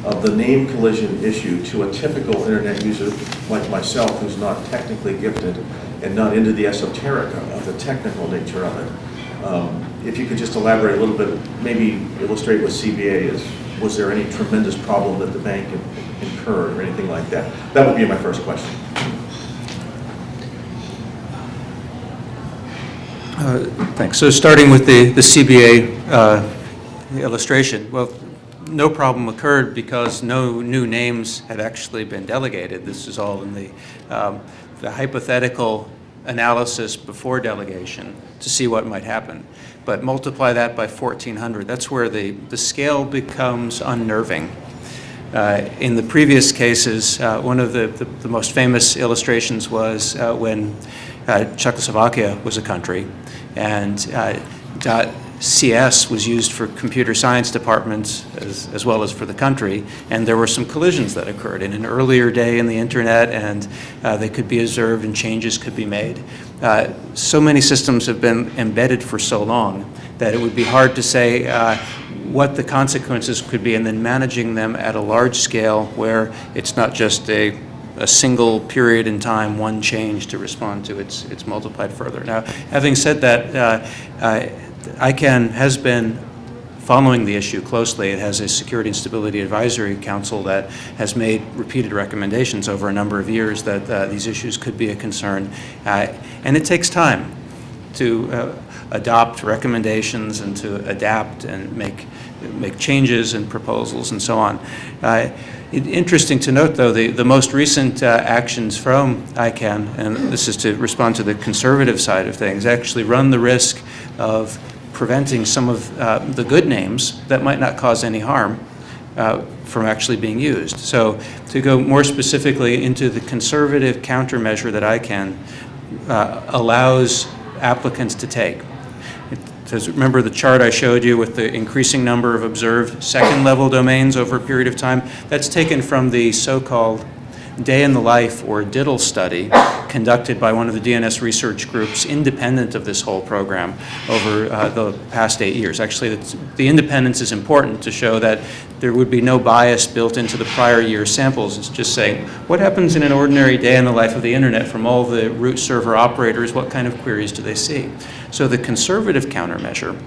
of the name collision issue to a typical internet user like myself, who's not technically gifted and not into the esoteric of the technical nature of it? If you could just elaborate a little bit, maybe illustrate what CBA is. Was there any tremendous problem that the bank incurred or anything like that? That would be my first question. Thanks. So starting with the CBA illustration, well, no problem occurred because no new names had actually been delegated. This is all in the hypothetical analysis before delegation to see what might happen. But multiply that by 1,400, that's where the scale becomes unnerving. In the previous cases, one of the most famous illustrations was when Czechoslovakia was a country, and .cs was used for computer science departments as well as for the country, and there were some collisions that occurred in an earlier day in the internet, and they could be observed and changes could be made. So many systems have been embedded for so long that it would be hard to say what the consequences could be, and then managing them at a large scale where it's not just a single period in time, one change to respond to, it's multiplied further. Now, having said that, ICANN has been following the issue closely. It has a Security and Stability Advisory Council that has made repeated recommendations over a number of years that these issues could be a concern. And it takes time to adopt recommendations and to adapt and make changes and proposals and so on. Interesting to note, though, the most recent actions from ICANN, and this is to respond to the conservative side of things, actually run the risk of preventing some of the good names that might not cause any harm from actually being used. So to go more specifically into the conservative countermeasure that ICANN allows applicants to take. Remember the chart I showed you with the increasing number of observed second-level domains over a period of time? That's taken from the so-called Day in the Life, or DIDL study, conducted by one of the DNS research groups independent of this whole program over the past 8 years. Actually, the independence is important to show that there would be no bias built into the prior year samples. It's just saying, what happens in an ordinary day in the life of the internet from all the root server operators? What kind of queries do they see? So the conservative countermeasure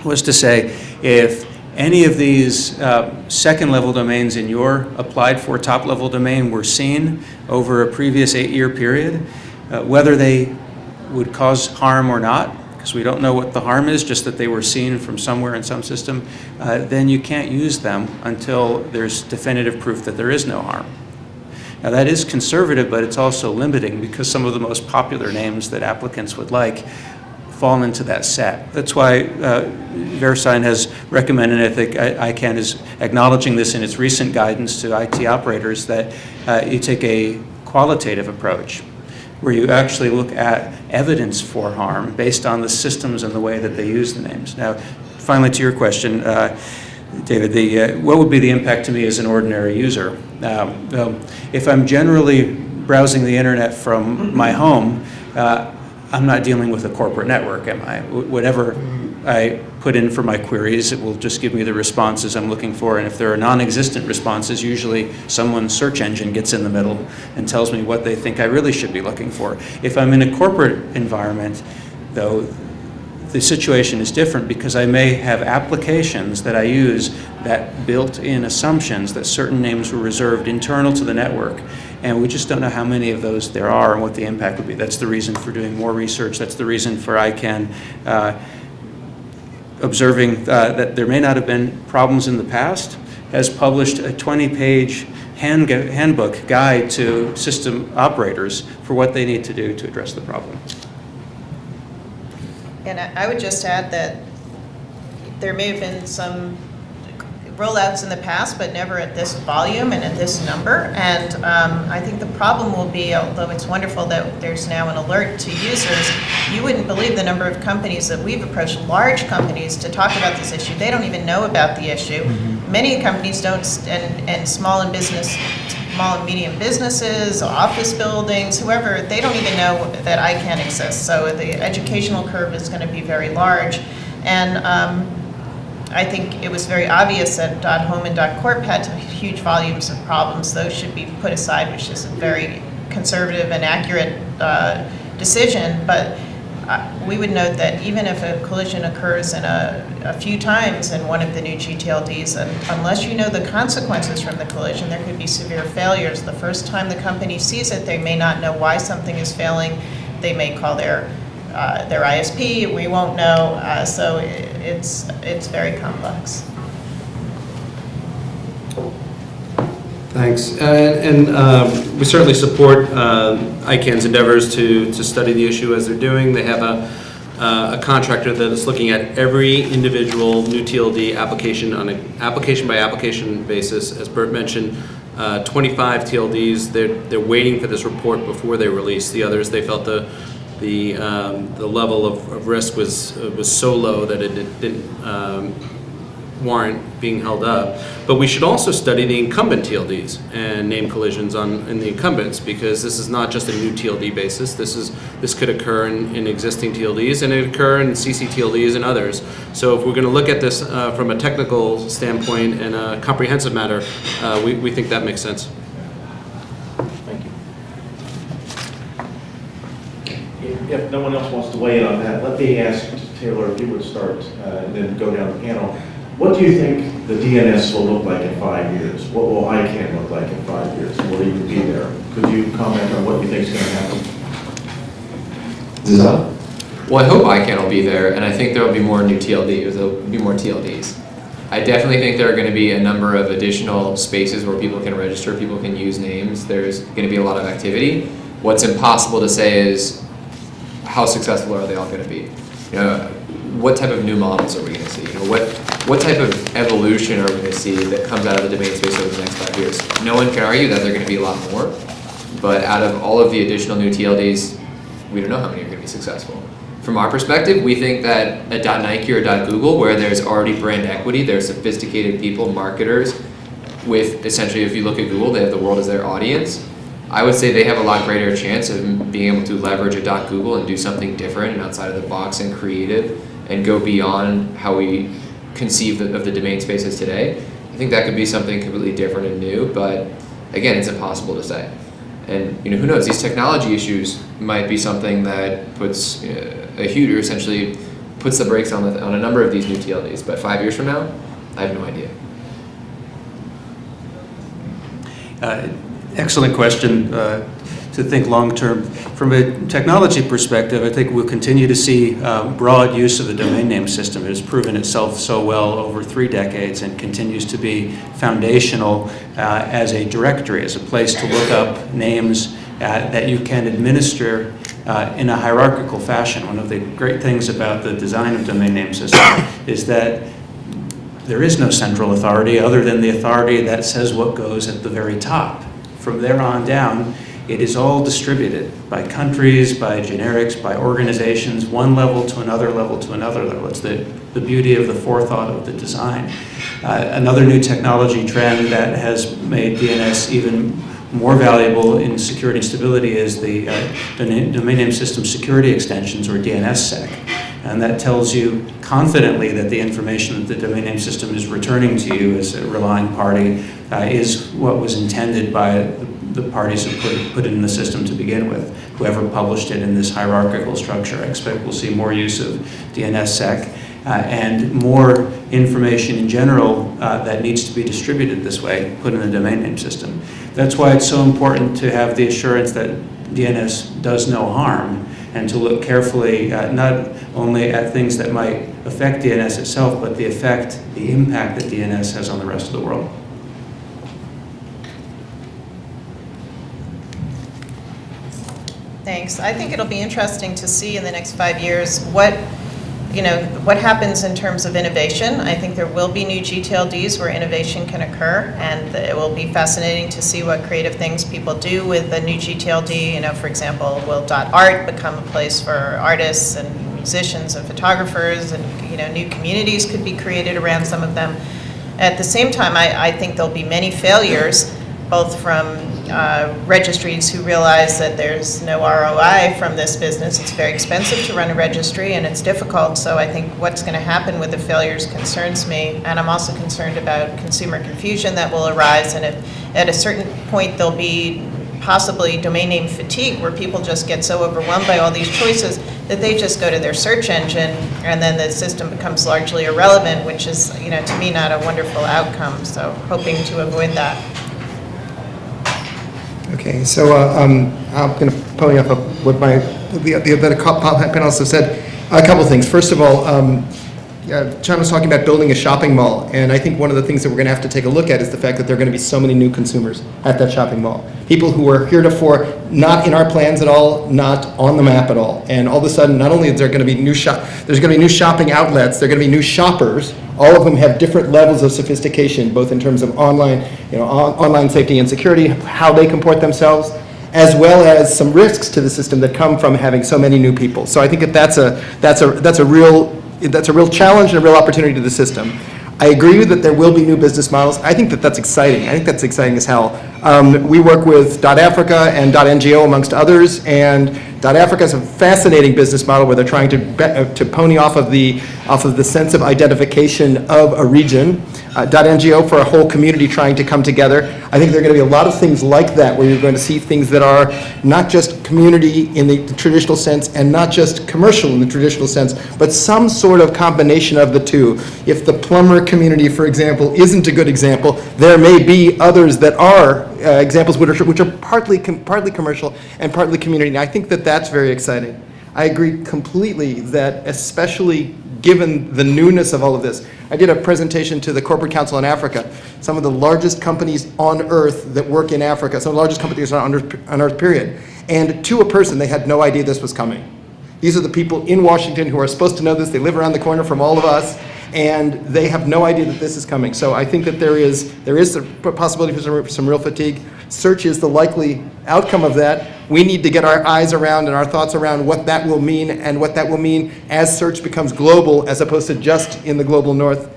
was to say, if any of these second-level domains in your applied-for top-level domain were seen over a previous 8-year period, whether they would cause harm or not because we don't know what the harm is, just that they were seen from somewhere in some system, then you can't use them until there's definitive proof that there is no harm. Now that is conservative, but it's also limiting because some of the most popular names that applicants would like fall into that set. That's why Verisign has recommended, I think ICANN is acknowledging this in its recent guidance to IT operators, that you take a qualitative approach where you actually look at evidence for harm based on the systems and the way that they use the names. Now, finally to your question, David, what would be the impact to me as an ordinary user? If I'm generally browsing the internet from my home, I'm not dealing with a corporate network, am I? Whatever I put in for my queries, it will just give me the responses I'm looking for. And if there are non-existent responses, usually someone's search engine gets in the middle and tells me what they think I really should be looking for. If I'm in a corporate environment, though, the situation is different because I may have applications that I use that built in assumptions that certain names were reserved internal to the network. And we just don't know how many of those there are and what the impact would be. That's the reason for doing more research. That's the reason for ICANN observing that there may not have been problems in the past, has published a 20-page handbook guide to system operators for what they need to do to address the problem. And I would just add that there may have been some rollouts in the past, but never at this volume and at this number. And I think the problem will be, although it's wonderful that there's now an alert to users, you wouldn't believe the number of companies that we've approached, large companies, to talk about this issue. They don't even know about the issue. Many companies don't, and small and medium businesses, office buildings, whoever, they don't even know that ICANN exists. So the educational curve is going to be very large. And I think it was very obvious that .home and .corp had huge volumes of problems. Those should be put aside, which is a very conservative and accurate decision. But we would note that even if a collision occurs in a few times in one of the new gTLDs, and unless you know the consequences from the collision, there could be severe failures. The first time the company sees it, they may not know why something is failing. They may call their ISP. We won't know. So it's very complex. Thanks. And we certainly support ICANN's endeavors to study the issue as they're doing. They have a contractor that is looking at every individual new TLD application on an application-by-application basis. As Burt mentioned, 25 TLDs, they're waiting for this report before they release. The others, they felt the level of risk was so low that it didn't warrant being held up. But we should also study the incumbent TLDs and name collisions in the incumbents, because this is not just a new TLD basis. This could occur in existing TLDs, and it occur in CCTLDs and others. So if we're going to look at this from a technical standpoint and a comprehensive matter, we think that makes sense. Thank you. If no one else wants to weigh in on that, let me ask Taylor if you would start and then go down the panel. What do you think the DNS will look like in 5 years? What will ICANN look like in 5 years? Will it even be there? Could you comment on what you think is going to happen? Well, I hope ICANN will be there, and I think there will be more new TLDs. There will be more TLDs. I definitely think there are going to be a number of additional spaces where people can register, people can use names. There's going to be a lot of activity. What's impossible to say is how successful are they all going to be? What type of new models are we going to see? What type of evolution are we going to see that comes out of the domain space over the next 5 years? No one can argue that there are going to be a lot more, but out of all of the additional new TLDs, we don't know how many are going to be successful. From our perspective, we think that a .Nike or a .Google, where there's already brand equity, there's sophisticated people, marketers, with essentially, if you look at Google, they have the world as their audience. I would say they have a lot greater chance of being able to leverage a .Google and do something different and outside of the box and creative and go beyond how we conceive of the domain spaces today. I think that could be something completely different and new, but again, it's impossible to say. And who knows? These technology issues might be something that puts a huge, or essentially puts the brakes on a number of these new TLDs. But 5 years from now, I have no idea. Excellent question. to think long-term. From a technology perspective, I think we'll continue to see broad use of the domain name system. It has proven itself so well over 3 decades and continues to be foundational as a directory, as a place to look up names that you can administer in a hierarchical fashion. One of the great things about the design of domain name system is that there is no central authority other than the authority that says what goes at the very top. From there on down, it is all distributed by countries, by generics, by organizations, one level to another level to another level. It's the beauty of the forethought of the design. Another new technology trend that has made DNS even more valuable in security and stability is the domain name system security extensions, or DNSSEC. And that tells you confidently that the information that the domain name system is returning to you as a relying party is what was intended by the parties who put it in the system to begin with, whoever published it in this hierarchical structure. I expect we'll see more use of DNSSEC and more information in general that needs to be distributed this way, put in the domain name system. That's why it's so important to have the assurance that DNS does no harm, and to look carefully not only at things that might affect DNS itself, but the impact that DNS has on the rest of the world. Thanks. I think it'll be interesting to see in the next 5 years what happens in terms of innovation. I think there will be new gTLDs where innovation can occur, and it will be fascinating to see what creative things people do with the new gTLD. For example, will .art become a place for artists and musicians and photographers, and new communities could be created around some of them. At the same time, I think there'll be many failures, both from registries who realize that there's no ROI from this business. It's very expensive to run a registry, and it's difficult. So I think what's going to happen with the failures concerns me. And I'm also concerned about consumer confusion that will arise. And if at a certain point there'll be possibly domain name fatigue, where people just get so overwhelmed by all these choices that they just go to their search engine, and then the system becomes largely irrelevant, which is, to me, not a wonderful outcome. So hoping to avoid that. Okay, so I'm going to pony up what the other panelists have said. A couple things. First of all, John was talking about building a shopping mall, and I think one of the things that we're going to have to take a look at is the fact that there are going to be so many new consumers at that shopping mall. People who were heretofore not in our plans at all, not on the map at all, and all of a sudden, not only is there going to be there's going to be new shopping outlets, there are going to be new shoppers. All of them have different levels of sophistication, both in terms of online safety and security, how they comport themselves, as well as some risks to the system that come from having so many new people. So I think that's a real challenge and a real opportunity to the system. I agree that there will be new business models. I think that's exciting. I think that's exciting as hell. We work with .Africa and .NGO amongst others, and .Africa is a fascinating business model where they're trying to pony off of the sense of identification of a region. .NGO for a whole community trying to come together. I think there are going to be a lot of things like that where you're going to see things that are not just community in the traditional sense and not just commercial in the traditional sense, but some sort of combination of the two. If the plumber community, for example, isn't a good example, there may be others that are examples which are partly commercial and partly community. And I think that's very exciting. I agree completely that, especially given the newness of all of this. I did a presentation to the Corporate Council in Africa. Some of the largest companies on earth that work in Africa, some of the largest companies on earth, period. And to a person, they had no idea this was coming. These are the people in Washington who are supposed to know this. They live around the corner from all of us, and they have no idea that this is coming. So I think that there is a possibility for some real fatigue. Search is the likely outcome of that. We need to get our eyes around and our thoughts around what that will mean, and what that will mean as search becomes global as opposed to just in the global north.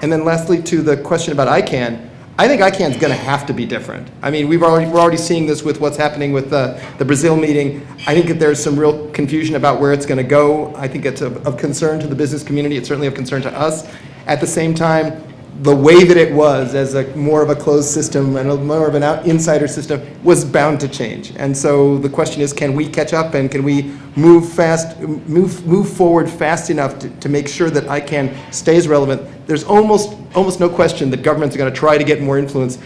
And then lastly, to the question about ICANN, I think ICANN is going to have to be different. I mean, we're already seeing this with what's happening with the Brazil meeting. I think that there's some real confusion about where it's going to go. I think it's of concern to the business community. It's certainly of concern to us. At the same time, the way that it was as more of a closed system and more of an insider system was bound to change. And so the question is, can we catch up, and can we move forward fast enough to make sure that ICANN stays relevant? There's almost no question that governments are going to try to get more influence.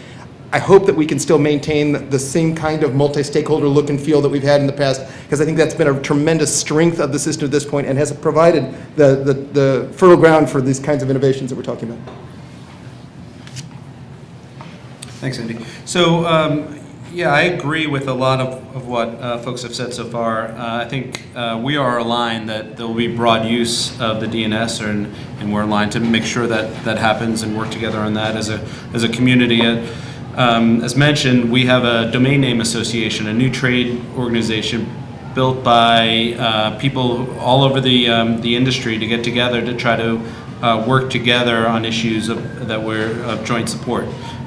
I hope that we can still maintain the same kind of multi-stakeholder look and feel that we've had in the past, because I think that's been a tremendous strength of the system at this point and has provided the fertile ground for these kinds of innovations that we're talking about. Thanks, Andy. So, yeah, I agree with a lot of what folks have said so far. I think we are aligned that there will be broad use of the DNS, and we're aligned to make sure that that happens and work together on that as a community. As mentioned, we have a domain name association, a new trade organization built by people all over the industry to get together to try to work together on issues that were of joint support.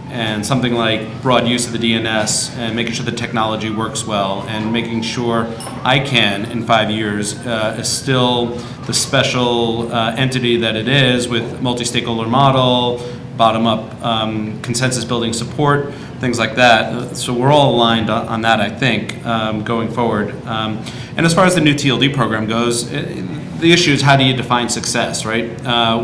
And something like broad use of the DNS and making sure the technology works well and making sure ICANN in 5 years is still the special entity that it is, with multi-stakeholder model, bottom-up consensus building support, things like that. So we're all aligned on that, I think, going forward. And as far as the new TLD program goes, the issue is, how do you define success, right?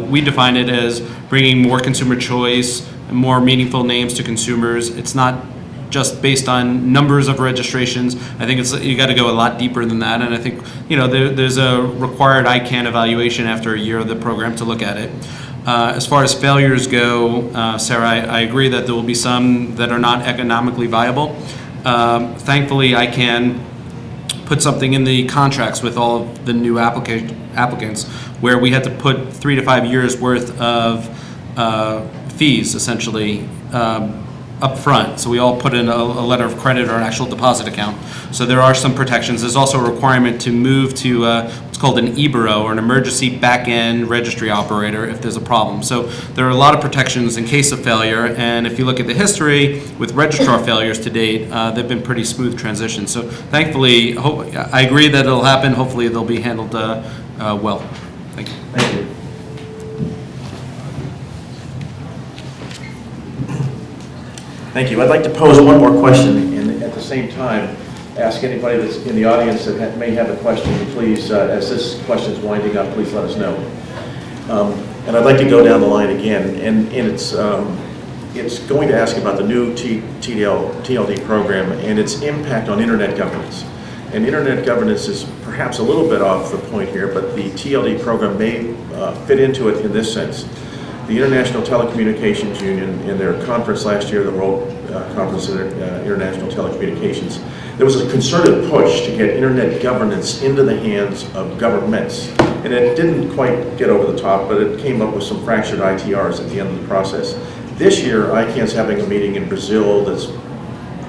We define it as bringing more consumer choice, more meaningful names to consumers. It's not just based on numbers of registrations. I think you got to go a lot deeper than that. And I think there's a required ICANN evaluation after a year of the program to look at it. As far as failures go, Sarah, I agree that there will be some that are not economically viable. Thankfully, ICANN put something in the contracts with all of the new applicants where we had to put 3 to 5 years worth of fees, essentially, up front. So we all put in a letter of credit or an actual deposit account. So there are some protections. There's also a requirement to move to what's called an EBRO, or an emergency back-end registry operator, if there's a problem. So there are a lot of protections in case of failure. And if you look at the history with registrar failures to date, they've been pretty smooth transitions. So thankfully, I agree that it'll happen. Hopefully they'll be handled well. Thank you. Thank you. Thank you. I'd like to pose one more question, and at the same time, ask anybody that's in the audience that may have a question, please, as this question is winding up, please let us know. And I'd like to go down the line again, and it's going to ask about the new TLD program and its impact on internet governance. And internet governance is perhaps a little bit off the point here, but the TLD program may fit into it in this sense. The International Telecommunications Union, in their conference last year, the World Conference of International Telecommunications, there was a concerted push to get internet governance into the hands of governments. And it didn't quite get over the top, but it came up with some fractured ITRs at the end of the process. This year, ICANN's having a meeting in Brazil that's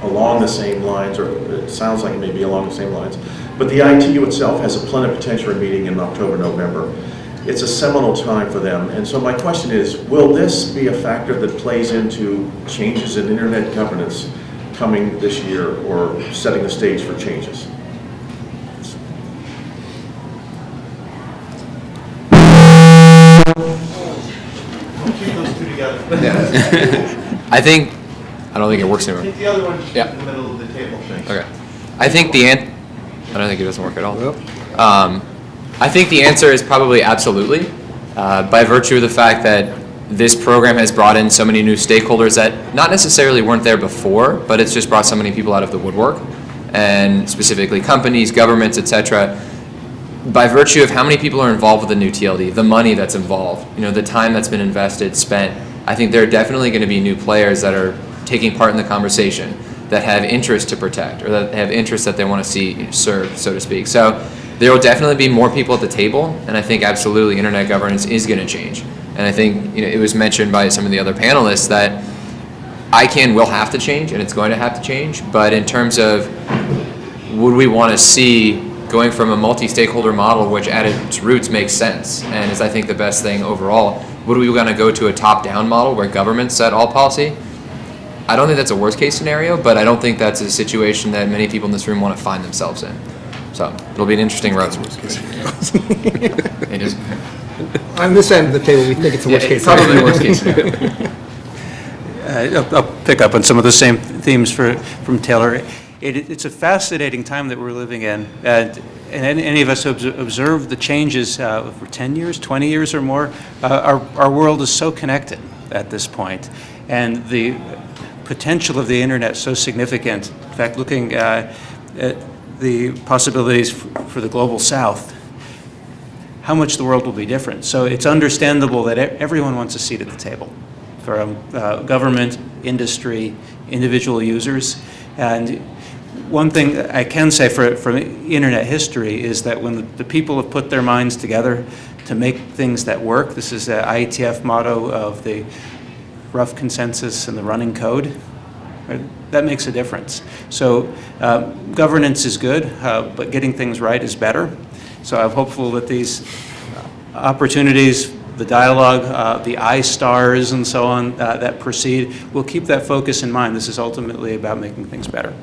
along the same lines, or it sounds like it may be along the same lines. But the ITU itself has a plenipotentiary meeting in October, November. It's a seminal time for them. And so my question is, will this be a factor that plays into changes in internet governance coming this year, or setting the stage for changes? Keep those two together. I don't think it works anymore. Keep the other one Yeah. in the middle of the table. Thanks. Okay. I don't think it doesn't work at all. I think the answer is probably absolutely, by virtue of the fact that this program has brought in so many new stakeholders that not necessarily weren't there before, but it's just brought so many people out of the woodwork, and specifically companies, governments, etc. By virtue of how many people are involved with the new TLD, the money that's involved, the time that's been invested, spent, I think there are definitely going to be new players that are taking part in the conversation, that have interest to protect, or that have interest that they want to see served, so to speak. So there will definitely be more people at the table, and I think absolutely internet governance is going to change. And I think it was mentioned by some of the other panelists that ICANN will have to change, and it's going to have to change. But in terms of, would we want to see going from a multi-stakeholder model, which at its roots makes sense, and is I think the best thing overall, would we want to go to a top-down model where governments set all policy? I don't think that's a worst-case scenario, but I don't think that's a situation that many people in this room want to find themselves in. So it'll be an interesting road. It is. On this end of the table, we think it's a worst case Probably scenario. a worst case scenario. I'll pick up on some of the same themes from Taylor. It's a fascinating time that we're living in, and any of us who observe the changes for 10 years, 20 years or more, our world is so connected at this point. And the potential of the internet so significant. In fact, looking at the possibilities for the global south, how much the world will be different. So it's understandable that everyone wants a seat at the table, from government, industry, individual users. And one thing I can say from internet history is that when the people have put their minds together to make things that work, this is the IETF motto of the rough consensus and the running code, right? That makes a difference. So governance is good, but getting things right is better. So I'm hopeful that these opportunities, the dialogue, the I-stars and so on that proceed, will keep that focus in mind. This is ultimately about making things better.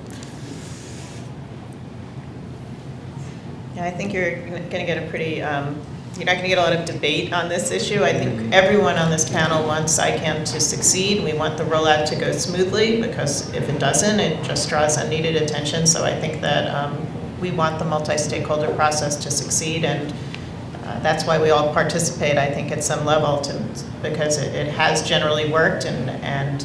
Yeah, I think you're going to get a pretty, you're not going to get a lot of debate on this issue. I think everyone on this panel wants ICANN to succeed. We want the rollout to go smoothly, because if it doesn't, it just draws unneeded attention. So I think that we want the multi-stakeholder process to succeed, and that's why we all participate, I think, at some level, because it has generally worked, and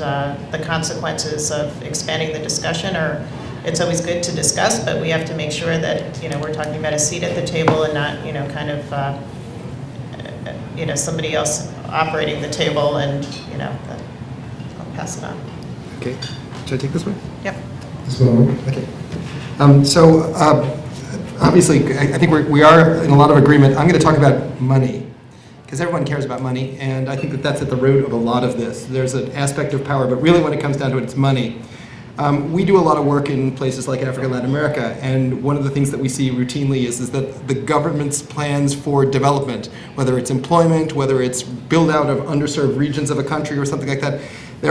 the consequences of expanding the discussion are, it's always good to discuss, but we have to make sure that, we're talking about a seat at the table and not, kind of, somebody else operating the table, and, I'll pass it on. Okay, should I take this one? Yep. This one, okay. Obviously, I think we are in a lot of agreement. I'm going to talk about money, because everyone cares about money, and I think that that's at the root of a lot of this. There's an aspect of power, but really when it comes down to it, it's money. We do a lot of work in places like Africa and Latin America, and one of the things that we see routinely is that the government's plans for development, whether it's employment, whether it's build out of underserved regions of a country or something like that,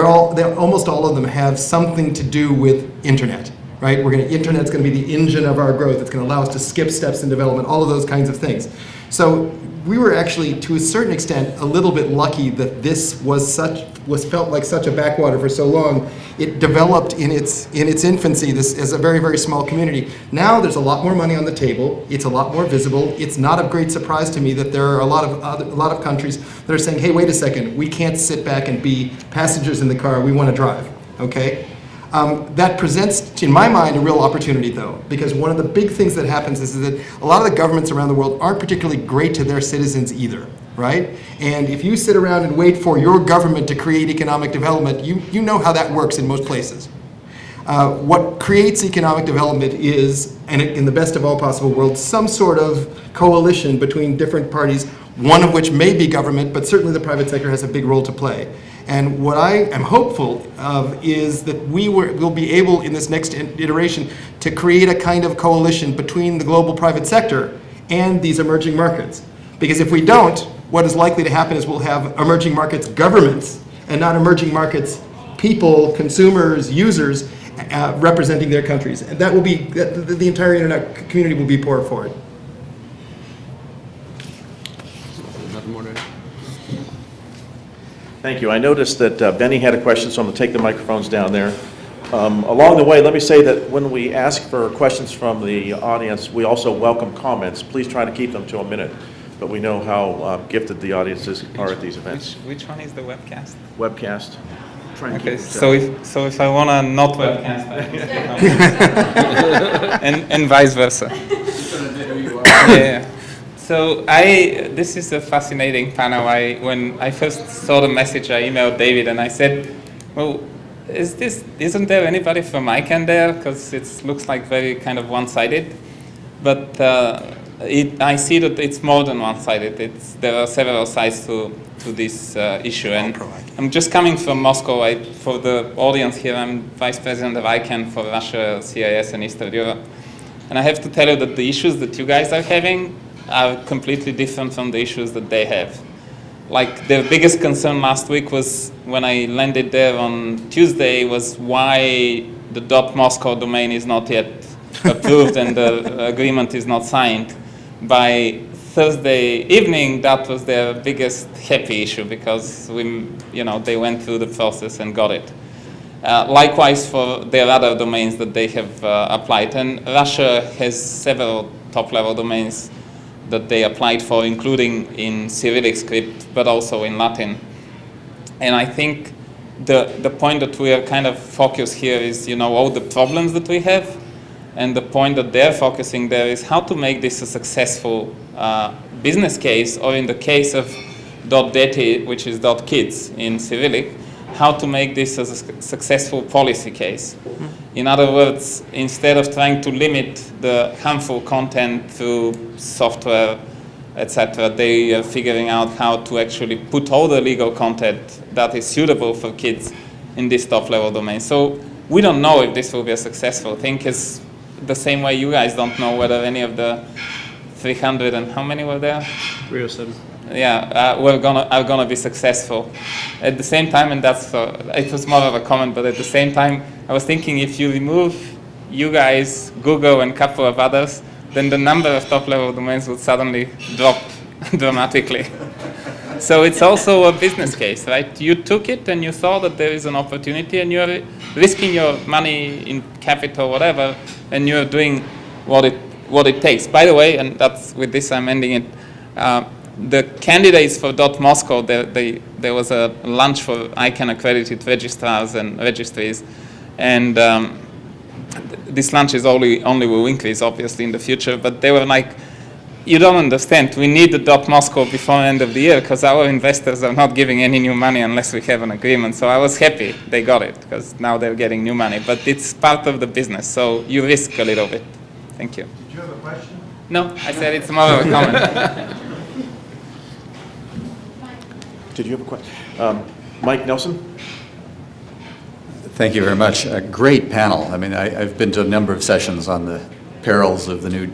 almost all of them have something to do with internet. Right? Internet's going to be the engine of our growth. It's going to allow us to skip steps in development, all of those kinds of things. So we were actually, to a certain extent, a little bit lucky that this was felt like such a backwater for so long. It developed in its infancy this as a very, very small community. Now there's a lot more money on the table. It's a lot more visible. It's not of great surprise to me that there are a lot of countries that are saying, hey, wait a second, we can't sit back and be passengers in the car. We want to drive. Okay? That presents, in my mind, a real opportunity, though, because one of the big thing that happens is that a lot of the governments around the world aren't particularly great to their citizens either, right? And if you sit around and wait for your government to create economic development, you know how that works in most places. What creates economic development is, and in the best of all possible worlds, some sort of coalition between different parties, one of which may be government, but certainly the private sector has a big role to play. And what I am hopeful of is that we'll be able in this next iteration to create a kind of coalition between the global private sector and these emerging markets. Because if we don't, what is likely to happen is we'll have emerging markets governments and not emerging markets people, consumers, users representing their countries. And that will be, the entire internet community will be poor for it. Thank you. I noticed that Benny had a question, so I'm going to take the microphones down there. Along the way, let me say that when we ask for questions from the audience, we also welcome comments. Please try to keep them to a minute, but we know how gifted the audiences are at these events. Which one is the webcast? Webcast. Try and Okay, keep it so if I want to not webcast, I have to and vice versa. Yeah. So this is a fascinating panel. When I first saw the message, I emailed David and I said, well, isn't there anybody from ICANN there? Because it looks like very kind of one-sided. But I see that it's more than one-sided. There are several sides to this issue. And I'm just coming from Moscow. For the audience here, I'm Vice President of ICANN for Russia, CIS, and Eastern Europe. And I have to tell you that the issues that you guys are having are completely different from the issues that they have. Like, the biggest concern last week was, when I landed there on Tuesday, was why the .Moscow domain is not yet approved and the agreement is not signed. By Thursday evening, that was their biggest happy issue, because they went through the process and got it. Likewise for their other domains that they have applied. And Russia has several top-level domains that they applied for, including in Cyrillic script, but also in Latin. And I think the point that we are kind of focused here is, all the problems that we have, and the point that they're focusing there is how to make this a successful business case, or in the case of .deti, which is .kids in Cyrillic, how to make this a successful policy case. In other words, instead of trying to limit the harmful content through software, etc., they are figuring out how to actually put all the legal content that is suitable for kids in this top-level domain. So we don't know if this will be a successful thing, because the same way you guys don't know whether any of the 300 and how many were there? 307. Yeah, are gonna be successful. At the same time, and it was more of a comment, but at the same time, I was thinking if you remove you guys, Google, and a couple of others, then the number of top-level domains would suddenly drop dramatically. So it's also a business case, right? You took it and you saw that there is an opportunity, and you're risking your money in capital, whatever, and you're doing what it takes. By the way, and with this I'm ending it. The candidates for .Moscow, there was a lunch for ICANN accredited registrars and registries, and this lunch is only will increase obviously in the future, but they were like, you don't understand, we need the .Moscow before the end of the year because our investors are not giving any new money unless we have an agreement. So I was happy they got it because now they're getting new money, but it's part of the business, so you risk a little bit. Thank you. Did you have a question? No, I said it's more of a comment. Did you have a question? Mike Nelson? Thank you very much. A great panel. I mean, I've been to a number of sessions on the perils of the new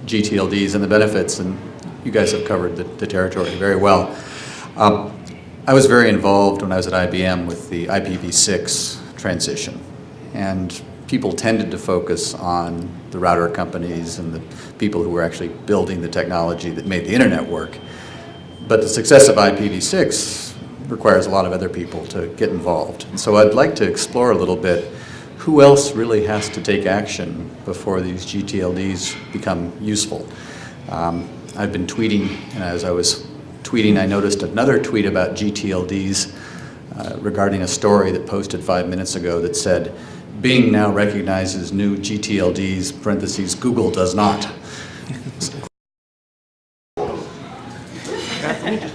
gTLDs and the benefits, and you guys have covered the territory very well. I was very involved when I was at IBM with the IPv6 transition, and people tended to focus on the router companies and the people who were actually building the technology that made the internet work. But the success of IPv6 requires a lot of other people to get involved. And so I'd like to explore a little bit who else really has to take action before these gTLDs become useful. I've been tweeting, and as I was tweeting, I noticed another tweet about gTLDs regarding a story that posted 5 minutes ago that said, Bing now recognizes new gTLDs, parentheses, Google does not.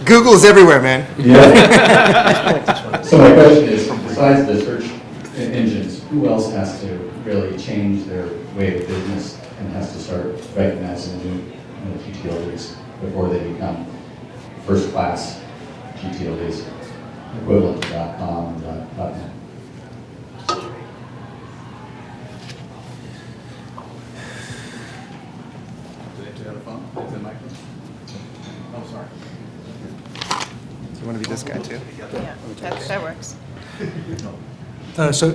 Google's everywhere, man. Yeah. So my question is, besides the search engines, who else has to really change their way of business and has to start recognizing new gTLDs before they become first-class gTLDs, equivalent to .com and .net? You want to be this guy too? Yeah, that works. So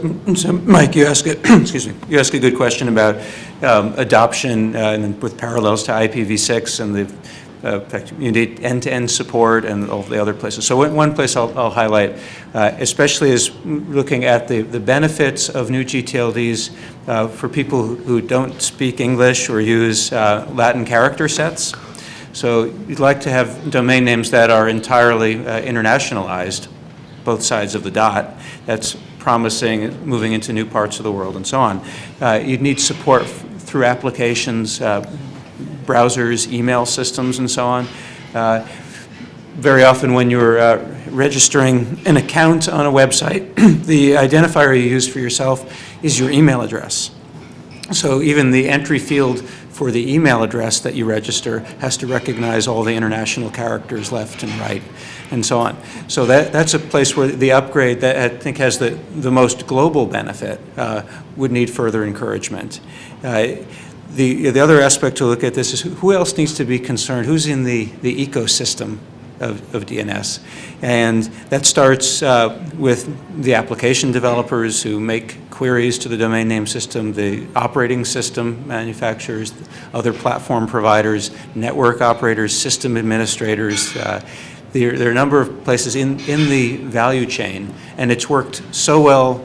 Mike, you ask excuse me, you ask a good question about adoption and with parallels to IPv6 and the fact you need end-to-end support and all the other places. So one place I'll highlight, especially is looking at the benefits of new gTLDs for people who don't speak English or use Latin character sets. So you'd like to have domain names that are entirely internationalized, both sides of the dot. That's promising, moving into new parts of the world and so on. You'd need support through applications, browsers, email systems, and so on. Very often when you're registering an account on a website, the identifier you use for yourself is your email address. So even the entry field for the email address that you register has to recognize all the international characters left and right and so on. So that's a place where the upgrade that I think has the most global benefit would need further encouragement. The other aspect to look at this is who else needs to be concerned, who's in the ecosystem of DNS. And that starts with the application developers who make queries to the domain name system, the operating system manufacturers, other platform providers, network operators, system administrators. There are a number of places in the value chain, and it's worked so well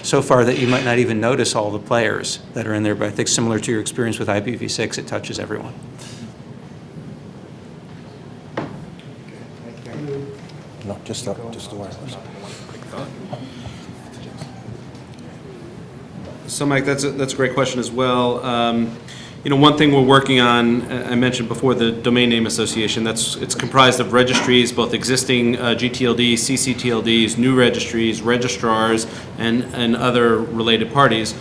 so far that you might not even notice all the players that are in there, but I think similar to your experience with IPv6, it touches everyone. No, just the wireless. So Mike, that's a great question as well. One thing we're working on, I mentioned before, the Domain Name Association. It's comprised of registries, both existing gTLDs, ccTLDs, new registries, registrars, and other related parties.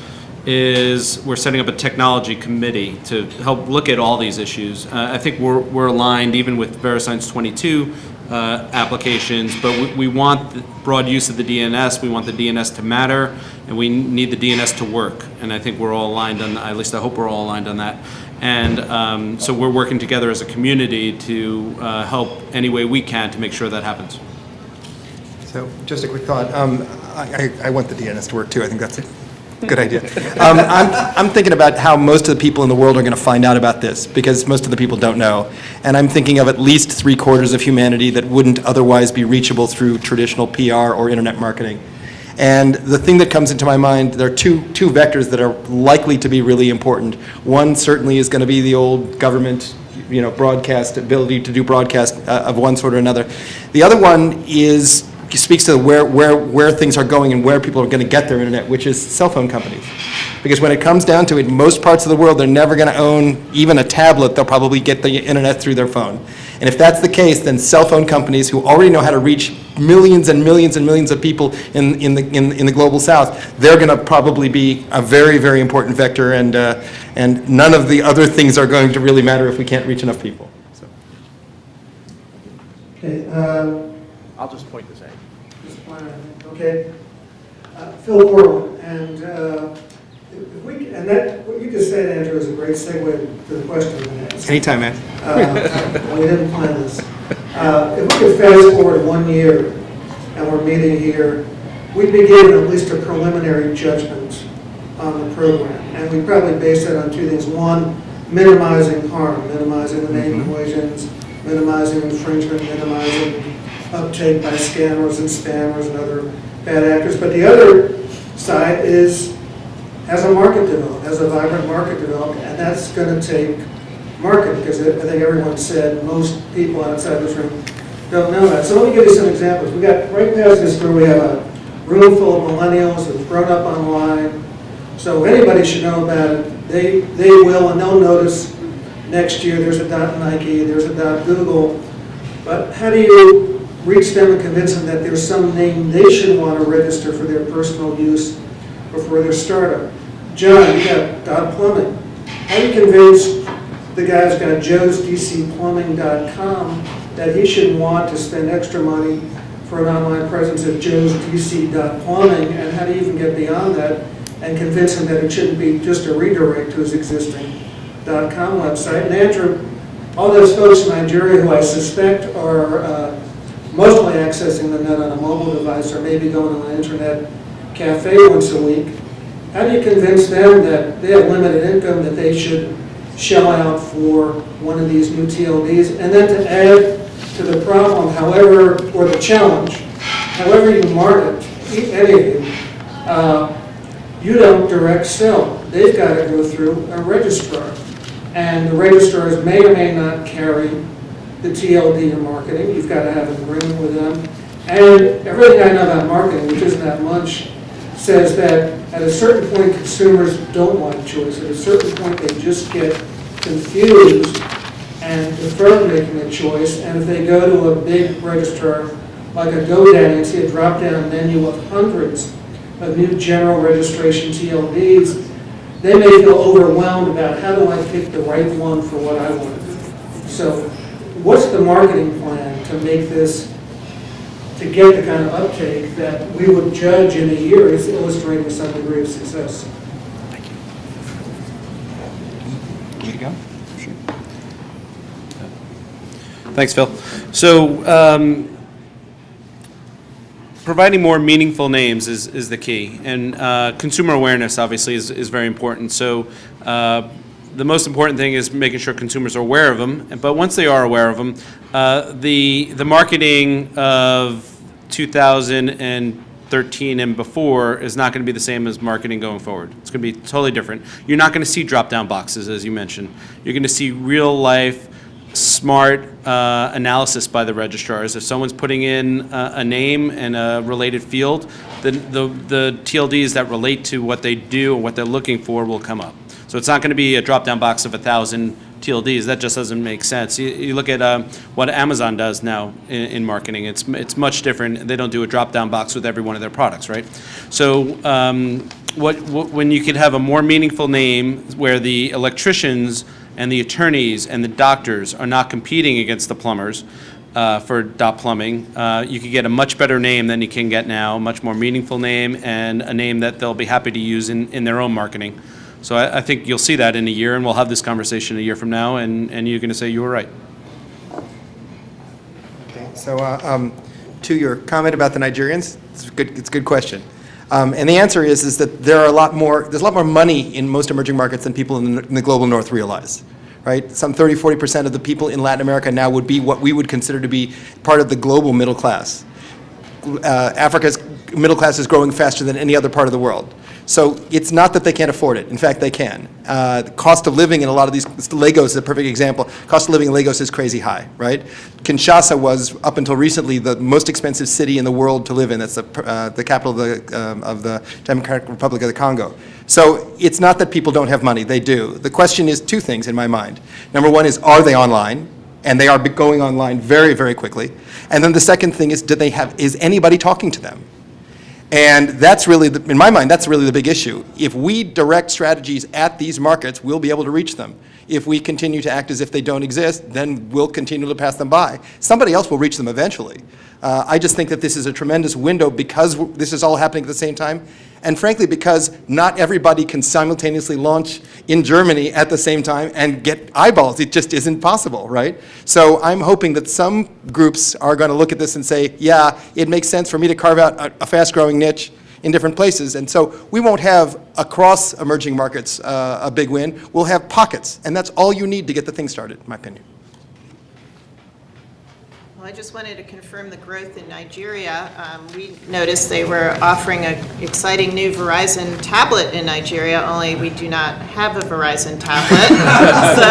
We're setting up a technology committee to help look at all these issues. I think we're aligned even with Verisign's 22 applications, but we want the broad use of the DNS. We want the DNS to matter, and we need the DNS to work. And I think we're all aligned on, at least I hope we're all aligned on that. And so we're working together as a community to help any way we can to make sure that happens. So just a quick thought. I want the DNS to work too. I think that's a good idea. I'm thinking about how most of the people in the world are going to find out about this, because most of the people don't know. And I'm thinking of at least 3/4 of humanity that wouldn't otherwise be reachable through traditional PR or internet marketing. And the thing that comes into my mind, there are two vectors that are likely to be really important. One certainly is going to be the old government, broadcast ability to do broadcast of one sort or another. The other one speaks to where things are going and where people are going to get their internet, which is cell phone companies. Because when it comes down to it, most parts of the world, they're never going to own even a tablet. They'll probably get the internet through their phone. And if that's the case, then cell phone companies who already know how to reach millions and millions and millions of people in the global south, they're going to probably be a very, very important vector, and none of the other things are going to really matter if we can't reach enough people. So. Okay. I'll just point this out. Okay. Phil Portland, and what you just said, Andrew, is a great segue to the question I'm going to ask. Anytime, man. We didn't plan this. If we could fast forward 1 year, and we're meeting here, we'd be given at least a preliminary judgment on the program, and we probably base that on two things. One, minimizing harm, minimizing the name equations, minimizing infringement, minimizing uptake by scammers and spammers and other bad actors. But the other side has a market developed, has a vibrant market developed, and that's going to take marketing, because I think everyone said most people outside this room don't know that. So let me give you some examples. We got right past this door, we have a room full of millennials who've grown up online, so anybody should know about it. They will, and they'll notice next year there's a .Nike, there's a .Google, but how do you reach them and convince them that there's some name they should want to register for their personal use or for their startup? John, you got .Plumbing. How do you convince the guy who's got joesdcplumbing.com that he should want to spend extra money for an online presence at joesdc.plumbing, and how do you even get beyond that and convince him that it shouldn't be just a redirect to his existing .com website? And Andrew, all those folks in Nigeria who I suspect are mostly accessing the net on a mobile device, or maybe going to an internet cafe once a week, how do you convince them that they have limited income, that they should shell out for one of these new TLDs? And then to add to the problem, or the challenge, however you market, any of you don't direct sell. They've got to go through a registrar. And the registrars may or may not carry the TLD you're marketing. You've got to have an agreement with them. And everything I know about marketing, which isn't that much, says that at a certain point consumers don't want choice. At a certain point they just get confused and defer to making a choice. And if they go to a big registrar like a GoDaddy and see a drop-down menu of hundreds of new general registration TLDs, they may feel overwhelmed about how do I pick the right one for what I want to do. So what's the marketing plan to make this, to get the kind of uptake that we would judge in a year is illustrating some degree of success? Thank you. Here you go. Sure. Thanks, Phil. So providing more meaningful names is the key, and consumer awareness obviously is very important. So the most important thing is making sure consumers are aware of them, but once they are aware of them, the marketing of 2013 and before is not going to be the same as marketing going forward. It's going to be totally different. You're not going to see drop-down boxes, as you mentioned. You're going to see real-life smart analysis by the registrars. If someone's putting in a name and a related field, the TLDs that relate to what they do or what they're looking for will come up. So it's not going to be a drop-down box of 1,000 TLDs. That just doesn't make sense. You look at what Amazon does now in marketing. It's much different. They don't do a drop-down box with every one of their products, right? So when you could have a more meaningful name where the electricians and the attorneys and the doctors are not competing against the plumbers for .plumbing, you could get a much better name than you can get now, a much more meaningful name, and a name that they'll be happy to use in their own marketing. So I think you'll see that in a year, and we'll have this conversation a year from now, and you're going to say you were right. Okay, so to your comment about the Nigerians, it's a good question. And the answer is that there's a lot more money in most emerging markets than people in the global north realize, right? Some 30-40% of the people in Latin America now would be what we would consider to be part of the global middle class. Africa's middle class is growing faster than any other part of the world. So it's not that they can't afford it. In fact, they can. The cost of living in a lot of these, Lagos is a perfect example. Cost of living in Lagos is crazy high, right? Kinshasa was, up until recently, the most expensive city in the world to live in. That's the capital of the Democratic Republic of the Congo. So it's not that people don't have money. They do. The question is two things in my mind. Number one is, are they online? And they are going online very, very quickly. And then the second thing is, is anybody talking to them? And that's really, in my mind, that's really the big issue. If we direct strategies at these markets, we'll be able to reach them. If we continue to act as if they don't exist, then we'll continue to pass them by. Somebody else will reach them eventually. I just think that this is a tremendous window because this is all happening at the same time, and frankly, because not everybody can simultaneously launch in Germany at the same time and get eyeballs. It just isn't possible, right? So I'm hoping that some groups are going to look at this and say, yeah, it makes sense for me to carve out a fast-growing niche in different places. And so we won't have across emerging markets a big win. We'll have pockets, and that's all you need to get the thing started, in my opinion. Well, I just wanted to confirm the growth in Nigeria. We noticed they were offering an exciting new Verizon tablet in Nigeria, only we do not have a Verizon tablet. So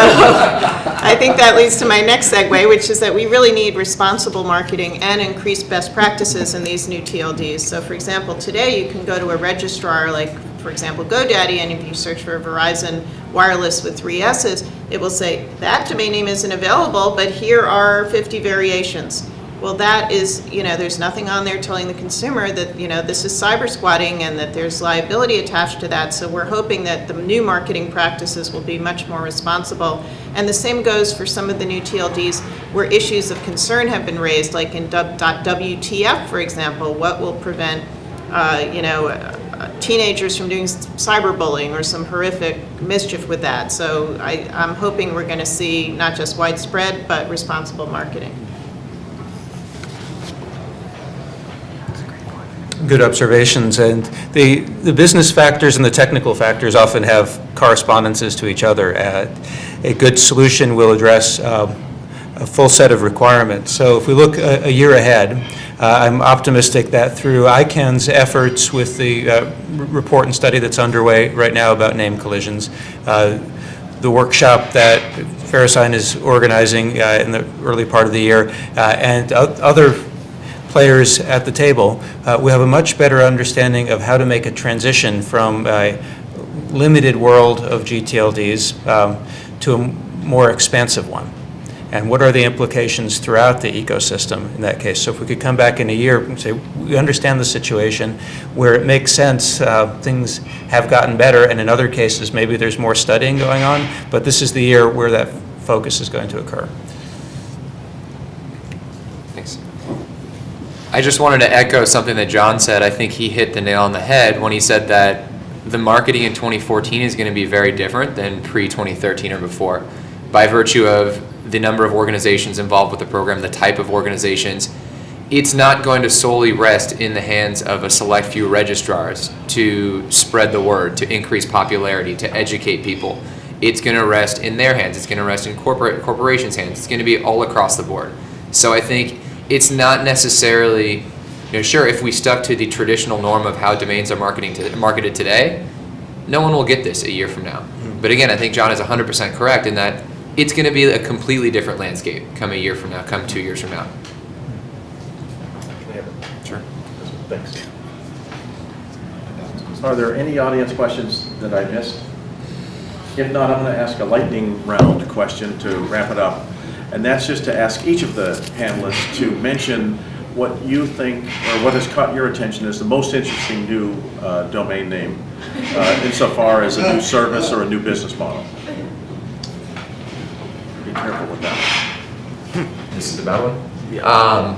I think that leads to my next segue, which is that we really need responsible marketing and increased best practices in these new TLDs. So for example, today you can go to a registrar like, for example, GoDaddy, and if you search for Verizon wireless with 3 S's, it will say, that domain name isn't available, but here are 50 variations. Well, that is, there's nothing on there telling the consumer that, this is cyber squatting and that there's liability attached to that. So we're hoping that the new marketing practices will be much more responsible. And the same goes for some of the new TLDs where issues of concern have been raised, like in .wtf, for example, what will prevent, teenagers from doing cyberbullying or some horrific mischief with that. So I'm hoping we're going to see not just widespread, but responsible marketing. Good observations. And the business factors and the technical factors often have correspondences to each other. A good solution will address a full set of requirements. So if we look a year ahead, I'm optimistic that through ICANN's efforts with the report and study that's underway right now about name collisions, the workshop that Verisign is organizing in the early part of the year, and other players at the table, we have a much better understanding of how to make a transition from a limited world of gTLDs to a more expansive one. And what are the implications throughout the ecosystem in that case? So if we could come back in a year and say, we understand the situation where it makes sense, things have gotten better, and in other cases, maybe there's more studying going on, but this is the year where that focus is going to occur. Thanks. I just wanted to echo something that John said. I think he hit the nail on the head when he said that the marketing in 2014 is going to be very different than pre-2013 or before, by virtue of the number of organizations involved with the program, the type of organizations. It's not going to solely rest in the hands of a select few registrars to spread the word, to increase popularity, to educate people. It's going to rest in their hands. It's going to rest in corporations' hands. It's going to be all across the board. So I think it's not necessarily, sure, if we stuck to the traditional norm of how domains are marketed today, no one will get this a year from now. But again, I think John is 100% correct in that it's going to be a completely different landscape come a year from now, come 2 years from now. Sure. Thanks. Are there any audience questions that I missed? If not, I'm going to ask a lightning round question to wrap it up. And that's just to ask each of the panelists to mention what you think or what has caught your attention as the most interesting new domain name insofar as a new service or a new business model. Be careful with that. This is the bad one? Yeah.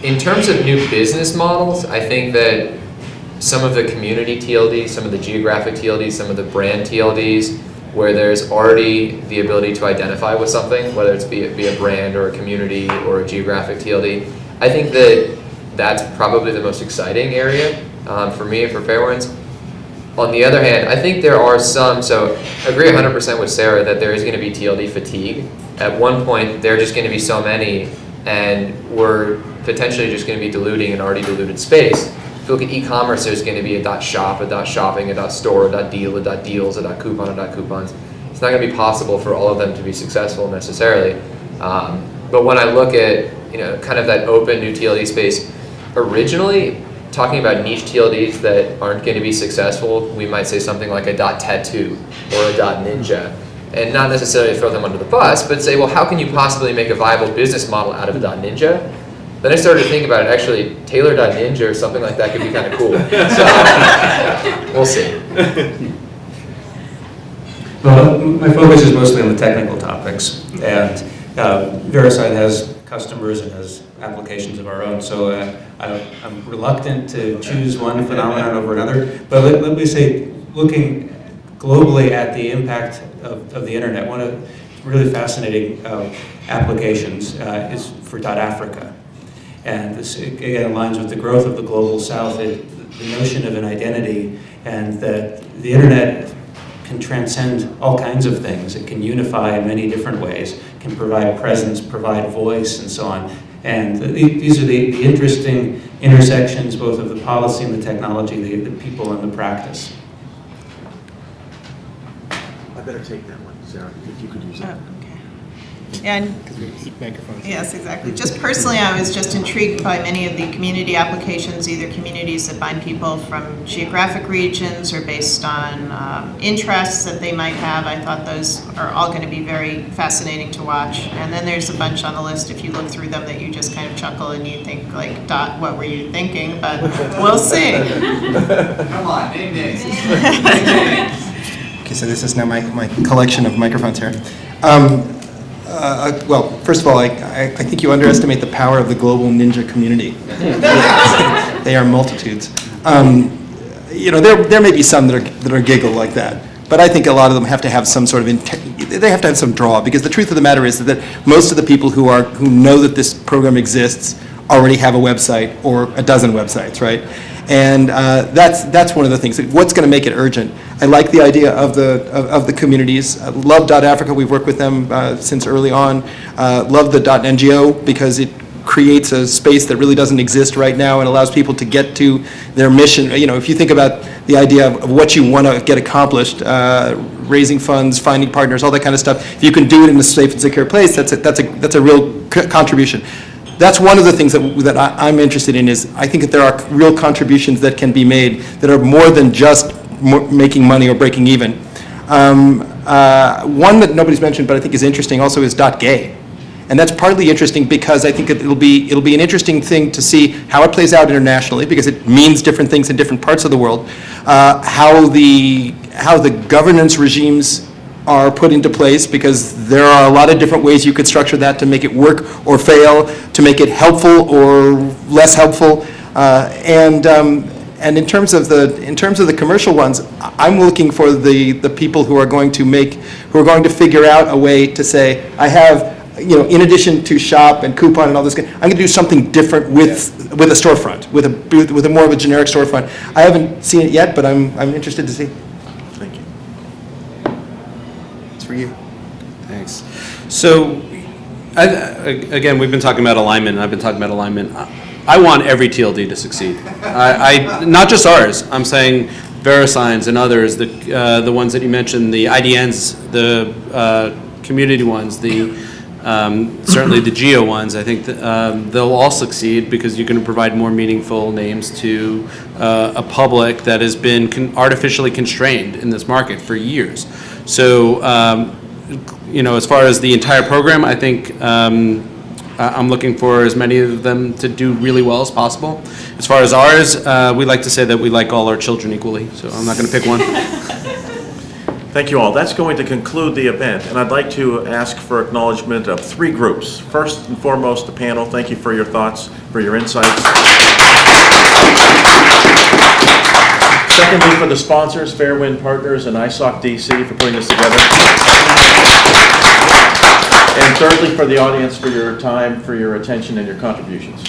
In terms of new business models, I think that some of the community TLDs, some of the geographic TLDs, some of the brand TLDs, where there's already the ability to identify with something, whether it's be a brand or a community or a geographic TLD, I think that that's probably the most exciting area for me and for FairWinds. On the other hand, I think there are some, so I agree 100% with Sarah that there is going to be TLD fatigue. At one point, there are just going to be so many, and we're potentially just going to be diluting an already diluted space. If you look at e-commerce, there's going to be a .shop, a .shopping, a .store, a .deal, a .deals, a .coupon, a .coupons. It's not going to be possible for all of them to be successful necessarily. But when I look at kind of that open new TLD space, originally talking about niche TLDs that aren't going to be successful, we might say something like a .tattoo or a .ninja, and not necessarily throw them under the bus, but say, well, how can you possibly make a viable business model out of a .ninja? Then I started to think about it. Actually, Taylor.ninja or something like that could be kind of cool. So we'll see. Well, my focus is mostly on the technical topics, and Verisign has customers and has applications of our own, so I'm reluctant to choose one phenomenon over another. But let me say, looking globally at the impact of the internet, one of the really fascinating applications is for .Africa. And this, again, aligns with the growth of the global south, the notion of an identity, and that the internet can transcend all kinds of things. It can unify in many different ways, can provide presence, provide voice, and so on. And these are the interesting intersections, both of the policy and the technology, the people and the practice. I better take that one, Sarah, if you could use that. And yes, exactly. Just personally, I was just intrigued by many of the community applications, either communities that bind people from geographic regions or based on interests that they might have. I thought those are all going to be very fascinating to watch. And then there's a bunch on the list, if you look through them, that you just kind of chuckle and you think, like, what were you thinking? But we'll see. Come on, name names. Okay, so this is now my collection of microphones here. Well, first of all, I think you underestimate the power of the global ninja community. They are multitudes. There may be some that are giggle like that, but I think a lot of them have to have some sort of they have to have some draw, because the truth of the matter is that most of the people who know that this program exists already have a website or a dozen websites, right? And that's one of the things. What's going to make it urgent? I like the idea of the communities. Love .Africa. We've worked with them since early on. Love the .NGO because it creates a space that really doesn't exist right now and allows people to get to their mission. If you think about the idea of what you want to get accomplished, raising funds, finding partners, all that kind of stuff. If you can do it in a safe and secure place, that's a real contribution. That's one of the things that I'm interested in. Is I think that there are real contributions that can be made that are more than just making money or breaking even. One that nobody's mentioned but I think is interesting also is .gay. And that's partly interesting because I think it'll be an interesting thing to see how it plays out internationally, because it means different things in different parts of the world. How the governance regimes are put into place, because there are a lot of different ways you could structure that to make it work or fail, to make it helpful or less helpful. And in terms of the commercial ones, I'm looking for the people who are going to figure out a way to say, I have, in addition to shop and coupon and all this, I'm going to do something different with a storefront, with a more of a generic storefront. I haven't seen it yet, but I'm interested to see. Thank you. It's for you. Thanks. So, again, we've been talking about alignment, and I've been talking about alignment. I want every TLD to succeed. Not just ours. I'm saying Verisign's and others, the ones that you mentioned, the IDNs, the community ones, certainly the geo ones, I think they'll all succeed because you're going to provide more meaningful names to a public that has been artificially constrained in this market for years. So, as far as the entire program, I think I'm looking for as many of them to do really well as possible. As far as ours, we like to say that we like all our children equally, so I'm not going to pick one. Thank you all. That's going to conclude the event, and I'd like to ask for acknowledgement of 3 groups. First and foremost, the panel. Thank you for your thoughts, for your insights. Secondly, for the sponsors, FairWinds Partners and ISOC-DC for putting this together. And thirdly, for the audience, for your time, for your attention, and your contributions.